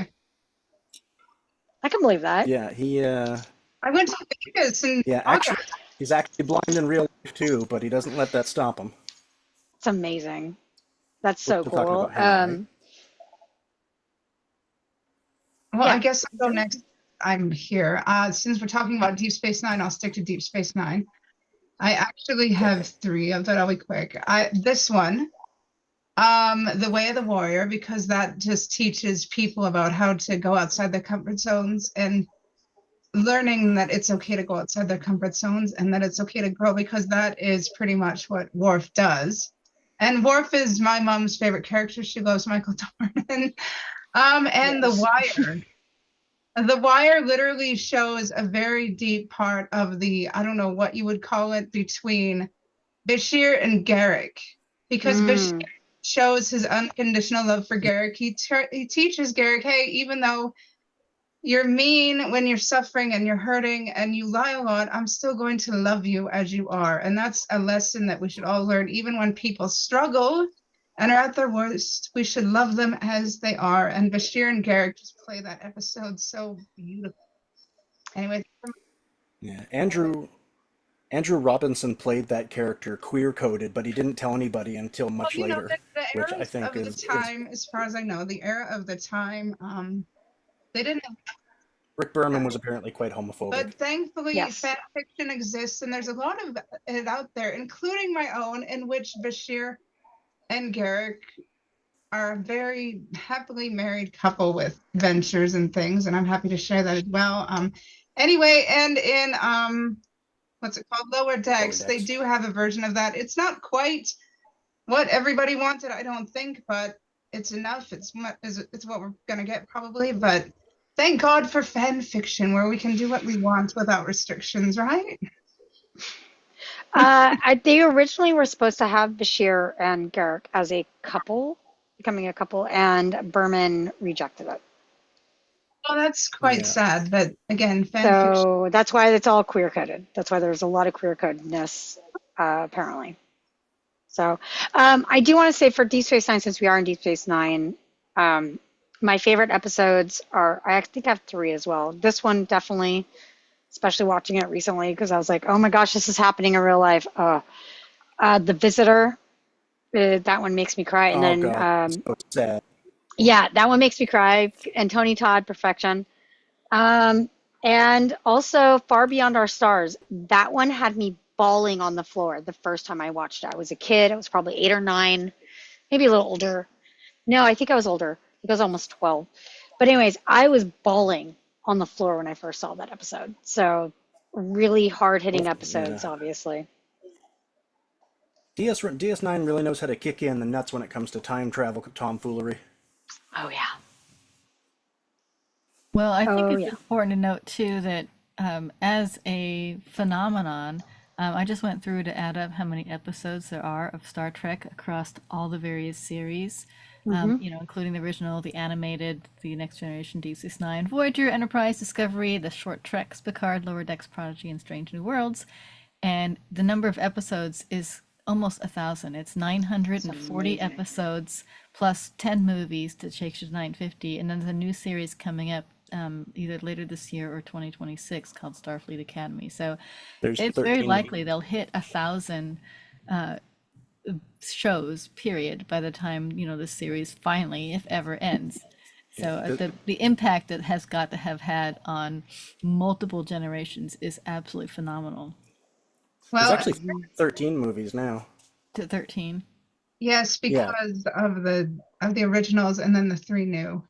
S2: I can believe that.
S1: yeah.
S5: I went to Vegas in
S1: Yeah, actually,
S5: August.
S1: he's actually blind in real life too, but he doesn't let that stop him.
S2: It's amazing. That's
S1: We're
S2: so
S1: still talking
S2: cool.
S1: about Henry, right?
S5: Well, I
S2: Yeah.
S5: guess I'll go next. I'm here. Since we're talking about Deep Space Nine, I'll stick to Deep Space Nine. I actually have
S1: Okay.
S5: three of that. I'll be quick. This one, The Way of the Warrior, because that just teaches people about how to go outside their comfort zones and learning that it's okay to go outside their comfort zones and that it's okay to grow, because that is pretty much what Worf does. And Worf is my mom's favorite character. She loves Michael Dorman. And The
S2: Yes.
S5: Wire. The Wire literally shows a very deep part of the, I don't know what you would call it, between Bashir and Garrick, because Bashir
S2: Mm.
S5: shows his unconditional love for Garrick. He teaches Garrick, hey, even though you're mean when you're suffering and you're hurting and you lie a lot, I'm still going to love you as you are. And that's a lesson that we should all learn. Even when people struggle and are at their worst, we should love them as they are. And Bashir and Garrick just play that episode so beautiful. Anyway,
S1: Yeah, Andrew Robinson played that character queer coded, but he didn't tell anybody until
S5: well,
S1: much
S5: you know,
S1: later,
S5: the
S1: which I
S5: eras
S1: think
S5: of the
S1: is
S5: time, as far as I know, the era of the time, they didn't have
S1: Rick Berman
S5: that.
S1: was apparently quite homophobic.
S5: But thankfully,
S2: Yes.
S5: fan fiction exists, and there's a lot of it out there, including my own, in which Bashir and Garrick are a very happily married couple with ventures and things, and I'm happy to share that as well. Anyway, and in what's it called, Lower
S1: Lower
S5: Decks, they
S1: Decks.
S5: do have a version of that. It's not quite what everybody wanted, I don't think, but it's enough. It's what we're gonna get probably, but thank God for fan fiction where we can do what we want without restrictions, right?
S2: They originally were supposed to have Bashir and Garrick as a couple, becoming a couple, and Berman rejected it.
S5: Well, that's quite
S1: Yeah.
S5: sad, but again, fan fiction.
S2: So that's why it's all queer coded. That's why there's a lot of queer codedness, apparently. So I do want to say for Deep Space Nine, since we are in Deep Space Nine, my favorite episodes are, I think I have three as well. This one definitely, especially watching it recently, because I was like, oh my gosh, this is happening in real life. The Visitor, that one makes me cry. And
S1: Oh
S2: then,
S1: God, so sad.
S2: yeah, that one makes me cry. And Tony Todd, Perfection. And also Far Beyond Our Stars. That one had me bawling on the floor the first time I watched it. I was a kid. I was probably 8 or 9, maybe a little older. No, I think I was older. I think I was almost 12. But anyways, I was bawling on the floor when I first saw that episode. So really hard-hitting episodes,
S1: Yeah.
S2: obviously.
S1: DS9 really knows how to kick you in the nuts when it comes to time travel tomfoolery.
S2: Oh yeah.
S4: Well, I think
S2: Oh
S4: it's
S2: yeah.
S4: important to note too that as a phenomenon, I just went through to add up how many episodes there are of Star Trek across all the various series,
S2: Hmm.
S4: including the original, the animated, the Next Generation, Deep Space Nine, Voyager, Enterprise, Discovery, the short treks, Picard, Lower Decks, Prodigy, and Strange New Worlds. And the number of episodes is almost 1,000. It's
S2: It's
S4: 940
S2: amazing.
S4: episodes plus 10 movies to take you to 950. And then there's a new series coming up either later this year or 2026 called Starfleet Academy. So
S1: There's
S4: it's very
S1: 13.
S4: likely they'll hit 1,000 shows, period, by the time, this series finally, if ever, ends. So
S1: Yeah,
S4: the impact it has got to have had on multiple generations is absolutely phenomenal.
S1: there's
S5: Well,
S1: actually 13 movies now.
S4: To 13.
S5: yes,
S1: Yeah,
S5: because of the originals and then the three new.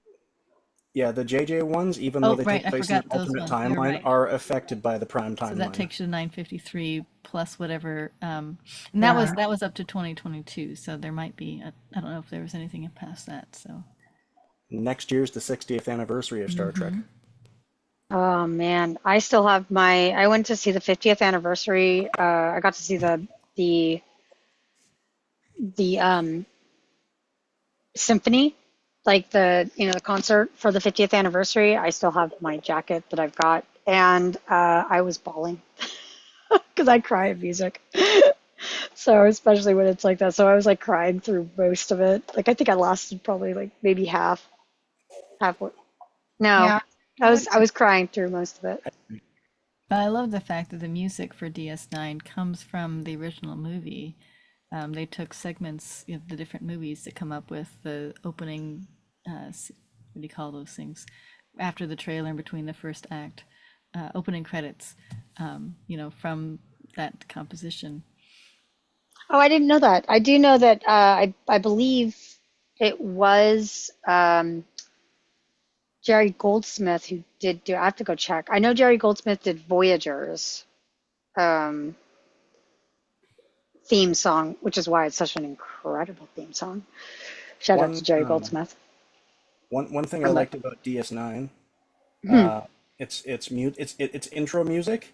S1: yeah. The JJ ones, even though
S4: Oh,
S1: they
S4: right,
S1: take
S4: I
S1: place in an
S4: forgot those
S1: alternate
S4: ones. You're
S1: timeline,
S4: right.
S1: are affected by the prime
S4: So that
S1: timeline.
S4: takes you to 953 plus whatever. And
S5: Yeah.
S4: that was up to 2022. So there might be, I don't know if there was anything past that. So
S1: Next year's the 60th anniversary of Star Trek.
S2: Oh man, I still have I went to see the 50th anniversary. I got to see the symphony, like the concert for the 50th anniversary. I still have my jacket that I've got, and I was bawling because I cry at music. So especially when it's like that. So I was like crying through most of it. Like I think I lasted probably like maybe half. No,
S5: Yeah.
S2: I was crying through most of it.
S4: But I love the fact that the music for DS9 comes from the original movie. They took segments of the different movies to come up with the opening, what do you call those things? After the trailer and between the first act, opening credits, from that composition.
S2: Oh, I didn't know that. I do know that I believe it was Jerry Goldsmith who did do. I have to go check. I know Jerry Goldsmith did Voyagers um, theme song, which is why it's such an incredible theme song. Shout out
S1: One
S2: to Jerry Goldsmith.
S1: one thing I
S2: From the
S1: liked about DS9,
S2: hmm.
S1: its intro music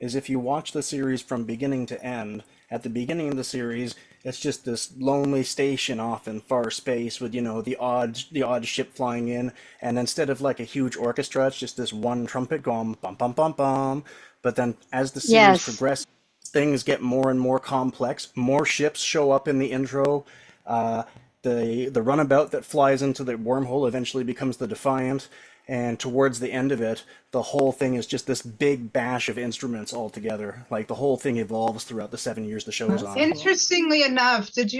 S1: is if you watch the series from beginning to end. At the beginning of the series, it's just this lonely station off in far space with the odd ship flying in, and instead of like a huge orchestra, it's just this one trumpet going bum bum bum bum. But then as the series
S2: Yes.
S1: progresses, things get more and more complex. More ships show up in the intro. Uh, the runabout that flies into the wormhole eventually becomes the Defiant, and towards the end of it, the whole thing is just this big bash of instruments all together. Like the whole thing evolves throughout the 7 years the show is
S4: That's
S1: on.
S4: cool.
S5: Interestingly enough, if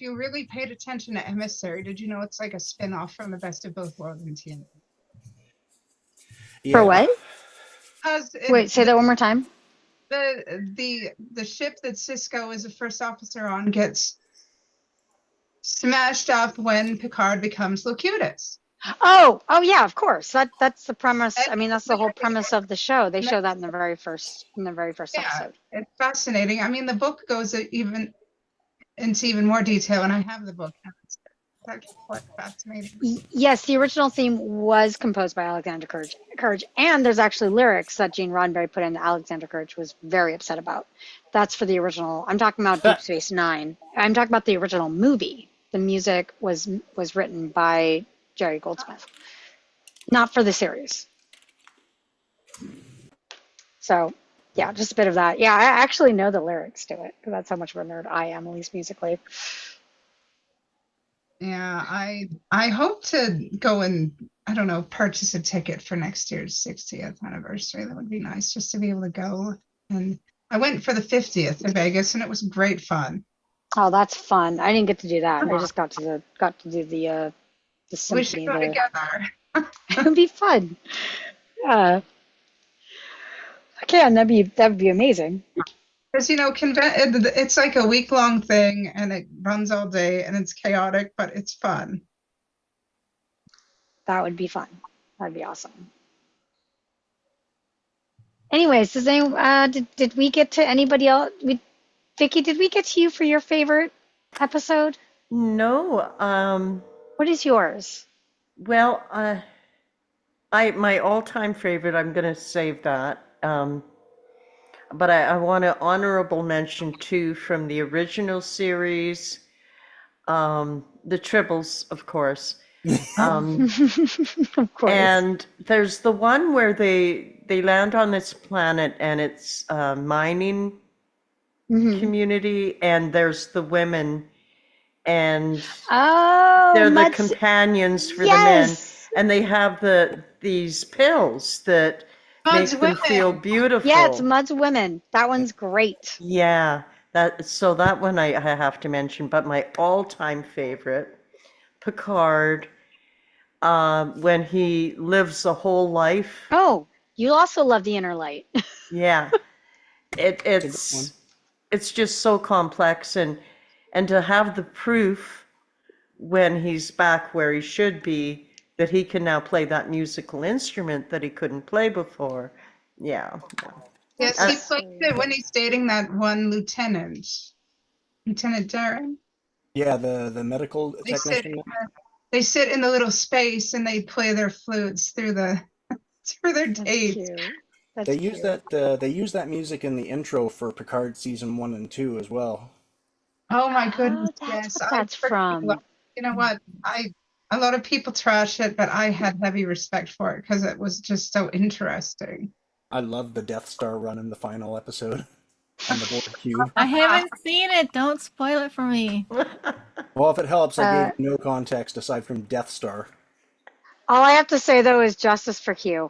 S5: you really paid attention to Emissary, did you know it's like a spin-off from the Best of Both Worlds in TNA?
S2: For
S1: Yeah.
S2: what?
S5: Because
S2: Wait, say that one more time.
S5: the ship that Cisco is a first officer on gets smashed up when Picard becomes Locutus.
S2: Oh, yeah, of course. That's the premise. I mean, that's the whole
S5: And
S2: premise of the show. They
S5: And
S2: show that in the very first
S5: yeah,
S2: episode.
S5: it's fascinating. I mean, the book goes into even more detail, and I have the book. And it's actually quite fascinating.
S2: Yes, the original theme was composed by Alexander Courage, and there's actually lyrics that Gene Roddenberry put in that Alexander Courage was very upset about. That's for the original. I'm talking about Deep Space Nine. I'm talking about the original movie. The music was written by Jerry Goldsmith, not for the series. So, yeah, just a bit of that. Yeah, I actually know the lyrics to it because that's how much of a nerd I am, at least musically.
S5: Yeah, I hope to go and, I don't know, purchase a ticket for next year's 60th anniversary. That would be nice just to be able to go. And I went for the 50th to Vegas, and it was great fun.
S2: Oh, that's fun. I didn't get to do that. I just got to do the
S5: We should
S2: symphony.
S5: go together.
S2: It would be fun. Okay, and that'd be amazing.
S5: Because, it's like a week-long thing, and it runs all day, and it's chaotic, but it's fun.
S2: That would be fun. That'd be awesome. Anyways, did we get to anybody else? Vicky, did we get to you for your favorite episode?
S3: No,
S2: What is yours?
S3: well, my all-time favorite, I'm going to save that. But I want to honorable mention two from the original series, the Tribbles, of course.
S2: Of course.
S3: And there's the one where they land on this planet and it's a mining community, and there's the women, and they're the companions for the men, and they have these pills that
S5: Mud's
S3: make them
S5: Women.
S3: feel beautiful.
S2: Yeah, it's Mud's Women. That one's great.
S3: Yeah, so that one I have to mention, but my all-time favorite, Picard, when he lives a whole life.
S2: Oh, you also love the Inner Light.
S3: Yeah, it's just so complex, and to have the proof when he's back where he should be that he can now play that musical instrument that he couldn't play before. Yeah.
S5: Yes, he plays it when he's dating that one Lieutenant Darren.
S1: Yeah, the medical technician.
S5: They sit in the little space and they play their flutes through their dates.
S1: They use that music in the intro for Picard season 1 and 2 as well.
S5: Oh my goodness,
S2: that's
S5: yes.
S2: what that's from.
S5: You know what? A lot of people trash it, but I had heavy respect for it because it was just so interesting.
S1: I love the Death Star run in the final episode on the board cube.
S4: I haven't seen it. Don't spoil it for me.
S1: Well, if it helps, I gave you no context aside from Death Star.
S2: All I have to say though is justice for Q.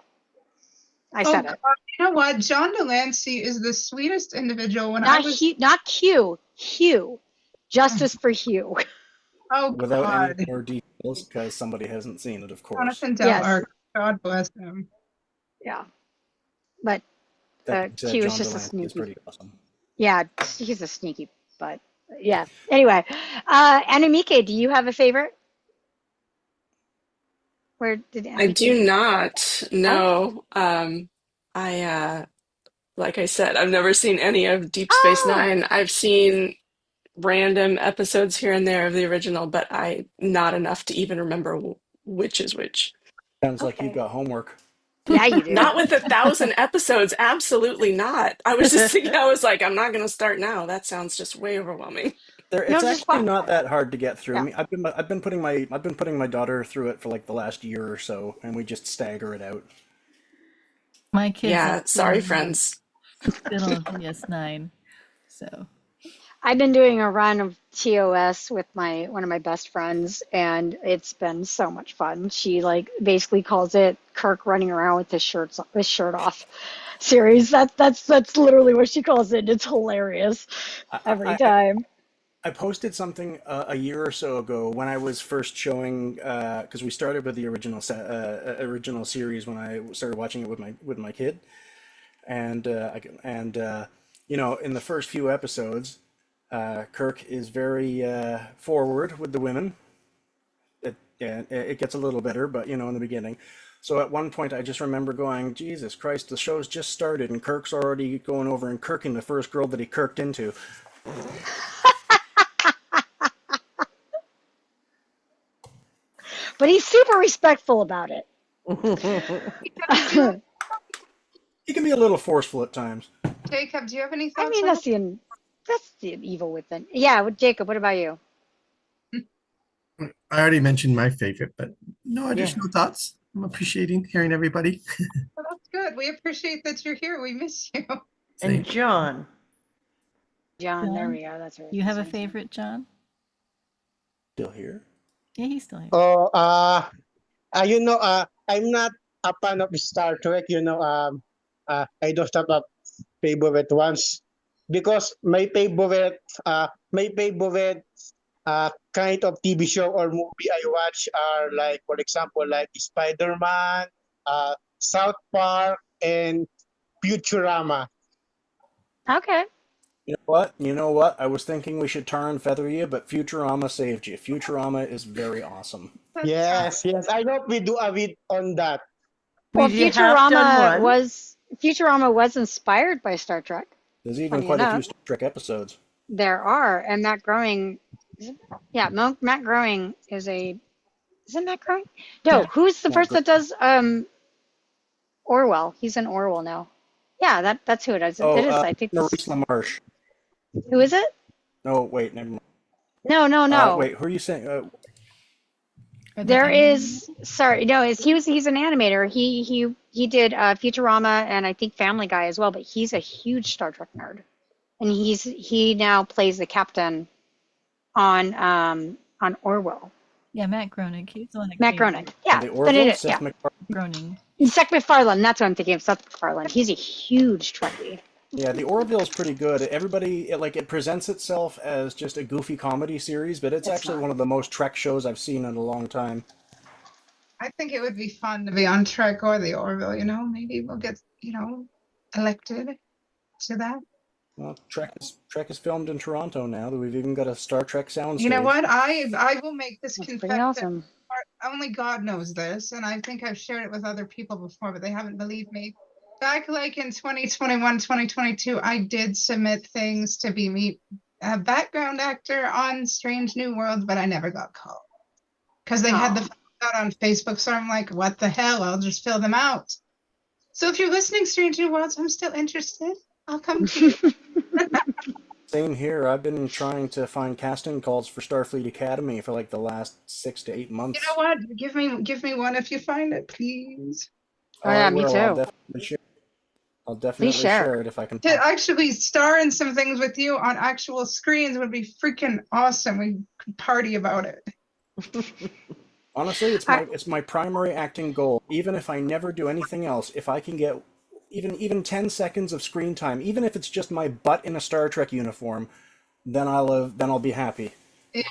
S2: I
S5: Oh
S2: said
S5: God,
S2: it.
S5: you know what? John Delancey is the sweetest individual. When I
S2: Not
S5: was,
S2: Hugh, not Q. Hugh. Justice for Hugh.
S5: oh
S1: Without any
S5: God,
S1: more details, because somebody hasn't seen it, of course.
S5: Jonathan Del
S2: Yes.
S5: Arc, God bless him.
S2: Yeah. But
S1: That being said,
S2: Q is
S1: John
S2: just a
S1: Delancey is
S2: sneaky.
S1: pretty awesome.
S2: Yeah, he's a sneaky, but yeah. Anyway, Anamike, do you have a favorite? Where did
S6: I
S2: Anamike?
S6: do not
S2: Oh,
S6: know. I like I said, I've never seen any of Deep Space
S2: oh,
S6: Nine. I've seen random episodes here and there of the original, but I not enough to even remember which is which.
S1: Sounds like you've
S2: okay.
S1: got homework.
S2: Yeah, you do.
S6: Not with 1,000 episodes, absolutely not. I was just thinking, I was like, I'm not going to start now. That sounds just way overwhelming.
S2: No,
S1: It's
S2: just
S1: actually
S2: what?
S1: not that hard to get through. I
S2: Yeah.
S1: mean, I've been putting my daughter through it for like the last year or so, and we just stagger it out.
S4: My kids are
S6: Yeah, sorry, friends.
S4: still on DS9, so
S2: I've been doing a run of TOS with my one of my best friends, and it's been so much fun. She like basically calls it Kirk running around with his shirt off series. That's literally what she calls it. It's hilarious
S1: I,
S2: every
S1: I, I
S2: time.
S1: I posted something a year or so ago when I was first showing, because we started with the original series when I started watching it with my kid, and in the first few episodes, Kirk is very forward with the women. It gets a little better, but in the beginning. So at one point, I just remember going, Jesus Christ, the show's just started, and Kirk's already going over and kirking the first girl that he kirked into.
S2: But he's super respectful about it.
S5: Do
S1: He can be a little forceful at times.
S5: Jacob, do you have any
S2: I
S5: thoughts
S2: mean,
S5: on it?
S2: that's the evil within. Yeah, Jacob, what about you?
S9: I already mentioned my favorite, but no
S3: Yeah.
S9: additional thoughts. I'm appreciating hearing everybody.
S5: Well, that's good. We appreciate that you're here. We miss you.
S3: And
S9: Same.
S3: John.
S2: John, there
S4: John,
S2: we go. That's right.
S4: you have a favorite, John?
S1: Still here.
S4: Yeah, he's still here.
S7: Oh, I'm not a fan of Star Trek. I don't have a favorite ones because my favorite kind of TV show or movie I watch are like, for example, like Spider-Man, South Park, and Futurama.
S2: Okay.
S1: You know what? I was thinking we should tar and feather you, but Futurama saved you. Futurama is very awesome.
S5: That's
S7: Yes, yes. I hope we do a bit on that.
S2: Well,
S3: We have done one.
S2: Futurama was inspired by Star Trek.
S1: There's even
S2: Funny
S1: quite a few
S2: enough,
S1: Star Trek episodes.
S2: there are, and Matt Groening, yeah, Matt Groening isn't Matt Groening? No,
S4: Yeah.
S2: who's the
S1: Matt
S2: person that does Orwell? He's in Orwell now. Yeah, that's who it is.
S1: Oh,
S2: It is. I think
S1: Maurice LaMarche.
S2: who is it?
S1: No, wait, never mind.
S2: No, no, no.
S1: Wait, who are you saying?
S4: Are they
S2: There
S4: animated?
S2: is. Sorry, no. He's an animator. He did Futurama and I think Family Guy as well. But he's a huge Star Trek nerd, and he now plays the captain on Orwell.
S4: Yeah, Matt Groening. He's the one that
S2: Matt
S4: created
S2: Groening. Yeah,
S1: The
S2: then
S1: Orville?
S2: it. Yeah,
S1: Seth MacFarlane?
S4: Groening.
S2: Seth MacFarlane. That's what I'm thinking of. Seth MacFarlane. He's a huge Trekkie.
S1: Yeah, the Orville's pretty good. It presents itself as just a goofy comedy series, but it's
S2: It's
S1: actually
S2: not.
S1: one of the most Trek shows I've seen in a long time.
S5: I think it would be fun to be on Trek or the Orville, maybe we'll get, elected to that.
S1: Well, Trek is filmed in Toronto now. We've even got a Star Trek soundstage.
S5: You know what? I will make this
S2: That's pretty
S5: confession.
S2: awesome.
S5: Only God knows this, and I think I've shared it with other people before, but they haven't believed me. Back like in 2021, 2022, I did submit things to be a background actor on Strange New Worlds, but I never got called because they had the out on Facebook. So I'm like, what the hell? I'll just fill them out. So if you're listening, Strange New Worlds, I'm still interested. I'll come to you.
S1: Same here. I've been trying to find casting calls for Starfleet Academy for like the last 6 to 8 months.
S5: You know what? Give me one if you find it, please.
S2: Oh yeah,
S1: I
S2: me
S1: will.
S2: too.
S1: I'll definitely
S2: share.
S1: share it if I can.
S5: To actually star in some things with you on actual screens would be freaking awesome. We could party about it.
S1: Honestly, it's my primary acting goal. Even if I never do anything else, if I can get even 10 seconds of screen time, even if it's just my butt in a Star Trek uniform, then I'll be happy.
S5: Yeah.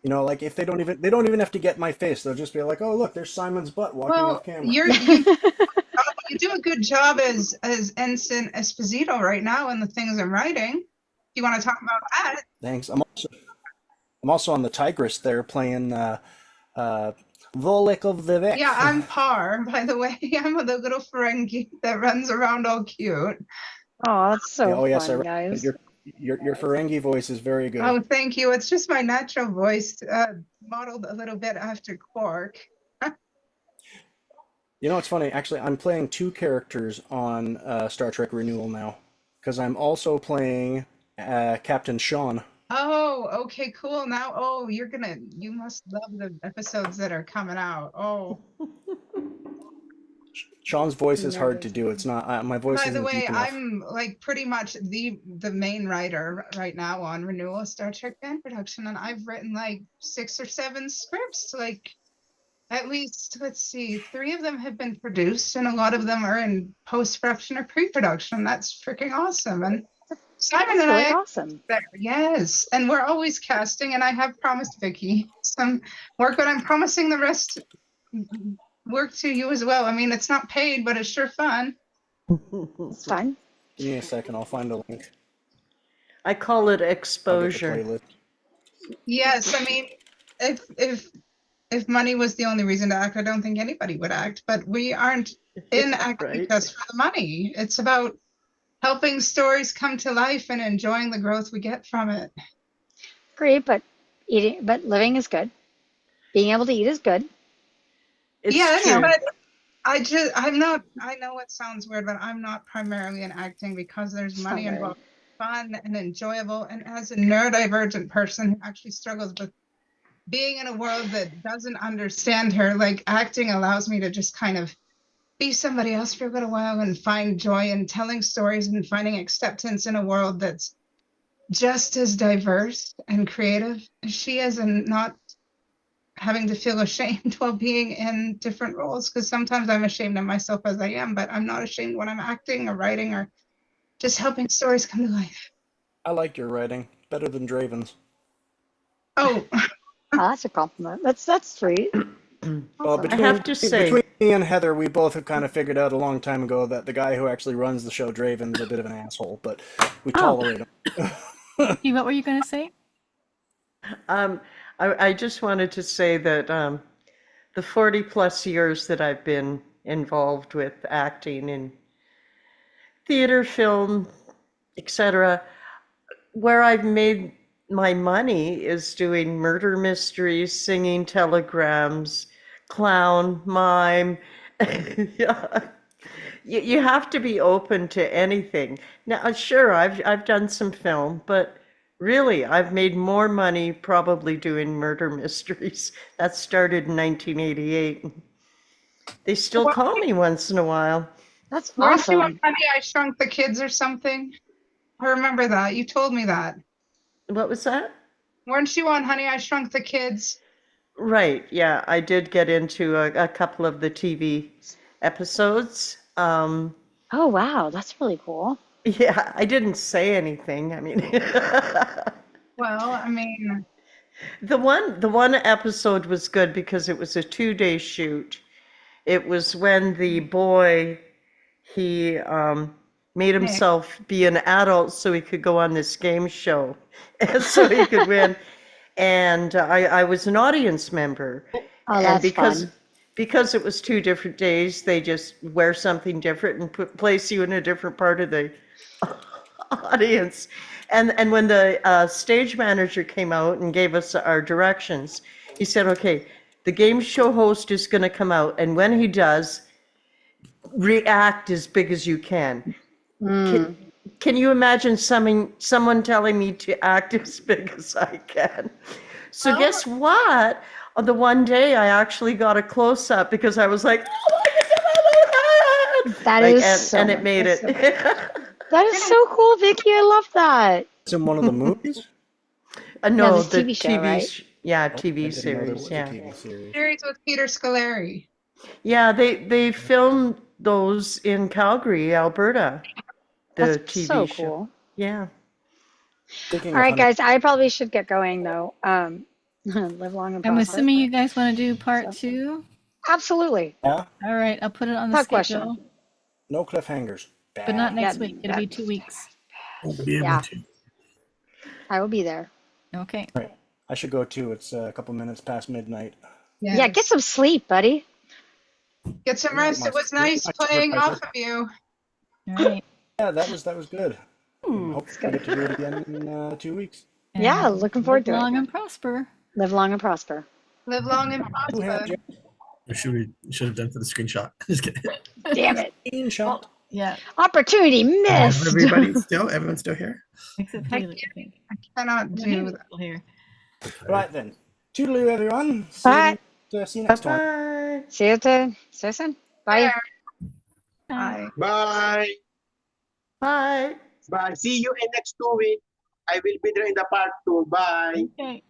S1: You know, like if they don't even have to get my face. They'll just be like, "Oh, look, there's Simon's butt walking off
S5: Well,
S1: camera."
S5: you do a good job as Ensign Esposito right now in the things I'm writing. If you want to talk about that.
S1: Thanks. I'm also on the Tigress there playing Volek of the Vec.
S5: Yeah, I'm Par, by the way. I'm the little Ferengi that runs around all cute.
S2: Oh, that's so
S1: Oh yes, I
S2: fun,
S1: recognize
S2: guys.
S1: your Ferengi voice is very good.
S5: Oh, thank you. It's just my natural voice, modeled a little bit after Quark.
S1: You know, it's funny. Actually, I'm playing two characters on Star Trek Renewal now because I'm also playing Captain Sean.
S5: Oh, okay, cool. Now, oh, you must love the episodes that are coming out. Oh,
S1: Sean's voice is hard to
S2: Nervous.
S1: do. It's not my voice
S5: by the
S1: isn't
S5: way,
S1: deep enough.
S5: I'm like pretty much the main writer right now on Renewal Star Trek fan production, and I've written like 6 or 7 scripts. Like at least, let's see, 3 of them have been produced, and a lot of them are in post-production or pre-production. That's freaking awesome. And Simon
S2: That's
S5: and
S2: really
S5: I
S2: awesome.
S5: there. Yes, and we're always casting, and I have promised Vicky some work, but I'm promising the rest work to you as well. I mean, it's not paid, but it's sure fun.
S2: It's fun.
S1: Give me a second. I'll find a link.
S3: I call it
S1: I'll get the
S3: exposure.
S1: playlist.
S5: Yes, I mean, if money was the only reason to act, I don't think anybody would act. But we aren't in acting
S3: Right.
S5: just for the money. It's about helping stories come to life and enjoying the growth we get from it.
S2: Great, but living is good. Being able to eat is good.
S3: It's
S5: Yes,
S3: true.
S5: but I'm not, I know it sounds weird, but I'm not primarily in acting because there's
S2: It's not
S5: money
S2: weird.
S5: involved, fun and enjoyable. And as a neurodivergent person who actually struggles with being in a world that doesn't understand her, like acting allows me to just kind of be somebody else for a little while and find joy in telling stories and finding acceptance in a world that's just as diverse and creative as she is, and not having to feel ashamed while being in different roles, because sometimes I'm ashamed of myself as I am, but I'm not ashamed when I'm acting or writing or just helping stories come to life.
S1: I like your writing better than Draven's.
S5: Oh,
S2: Oh, that's a compliment. That's sweet.
S1: Well,
S2: Awesome.
S3: I have to say,
S1: between me and Heather, we both have kind of figured out a long time ago that the guy who actually runs the show, Draven's, a bit of an asshole, but we tolerate him.
S4: Hey, what were you going to say?
S3: I just wanted to say that the 40 plus years that I've been involved with acting in theater, film, etc., where I've made my money is doing murder mysteries, singing telegrams, clown, mime. Yeah. You have to be open to anything. Now, sure, I've done some film, but really, I've made more money probably doing murder mysteries. That started in 1988. They still
S5: well,
S3: call me once in a while.
S2: That's
S5: weren't you on
S2: awesome.
S5: Honey, I Shrunk the Kids or something? I remember that. You told me that.
S3: What was that?
S5: Weren't you on Honey, I Shrunk the Kids?
S3: Right, yeah, I did get into a couple of the TV episodes.
S2: Oh, wow, that's really cool.
S3: Yeah, I didn't say anything. I mean,
S5: Well, I mean,
S3: the one episode was good because it was a 2-day shoot. It was when the boy, he made
S5: Nick.
S3: himself be an adult so he could go on this game show, and so he could win. And I was an audience member,
S2: Oh,
S3: and
S2: that's
S3: because
S2: fun.
S3: because it was 2 different days, they just wear something different and place you in a different part of the audience. And when the stage manager came out and gave us our directions, he said, "Okay, the game show host is going to come out, and when he does, react as big as you can."
S2: Mm.
S3: Can you imagine someone telling me to act as big as I can? So
S5: well,
S3: guess what? On the one day, I actually got a close up because I was like, "Oh my God!"
S2: That
S3: Like,
S2: is so
S3: and it
S2: much.
S3: made
S2: That's
S3: it.
S2: so, that is so cool, Vicky. I love that.
S1: It's in one of the movies?
S3: No,
S2: this
S3: the
S2: TV show, right?
S3: yeah,
S1: Oh, I
S3: TV
S1: didn't know there
S3: series,
S1: was a
S3: yeah.
S1: TV series.
S5: series with Peter Scolari.
S3: Yeah, they filmed those in Calgary, Alberta. The
S2: That's
S3: TV
S2: so
S3: show.
S2: cool.
S3: Yeah.
S1: Speaking
S2: All
S1: of
S2: right,
S1: honey,
S2: guys, I probably should get going though. Live long and
S4: I'm
S2: prosper.
S4: assuming you guys want to do part
S2: So-
S4: 2.
S2: Absolutely.
S1: yeah,
S4: All right, I'll put it on the
S2: Tough
S4: schedule,
S2: question.
S1: no cliffhangers. Bad.
S4: but not next
S2: Yeah,
S4: week. It'll be 2 weeks.
S9: Won't be able
S2: Yeah.
S9: to.
S2: I will be there.
S4: Okay.
S1: Right. I should go too. It's a couple minutes past midnight.
S2: Yeah, get some sleep, buddy.
S5: Get some
S1: Yeah,
S5: rest.
S1: my-
S5: It was nice
S1: my
S5: playing
S1: supervisor.
S5: off of you.
S4: All right.
S1: Yeah, that was good. And hope
S2: good.
S1: we get to do it again in 2 weeks.
S2: Yeah,
S4: And
S2: looking forward to
S4: live
S2: it.
S4: long and prosper.
S2: Live long and prosper.
S5: Live long and
S1: Who had
S5: prosper.
S9: Or should have done for the screenshot. Just kidding.
S2: Damn it.
S1: screenshot?
S4: Yeah,
S2: Opportunity missed.
S9: Everyone's still here?
S4: except Haley, I think.
S5: Cannot do
S4: Haley's
S5: that.
S4: still here.
S1: Right then. Toodaloo, everyone.
S2: Bye.
S1: See you next time.
S3: Bye-bye.
S2: See you soon. Bye.
S5: Bye.
S7: Bye.
S3: Bye.
S7: Bye. See you in next 2 weeks. I will be there in the part 2. Bye.
S4: Okay.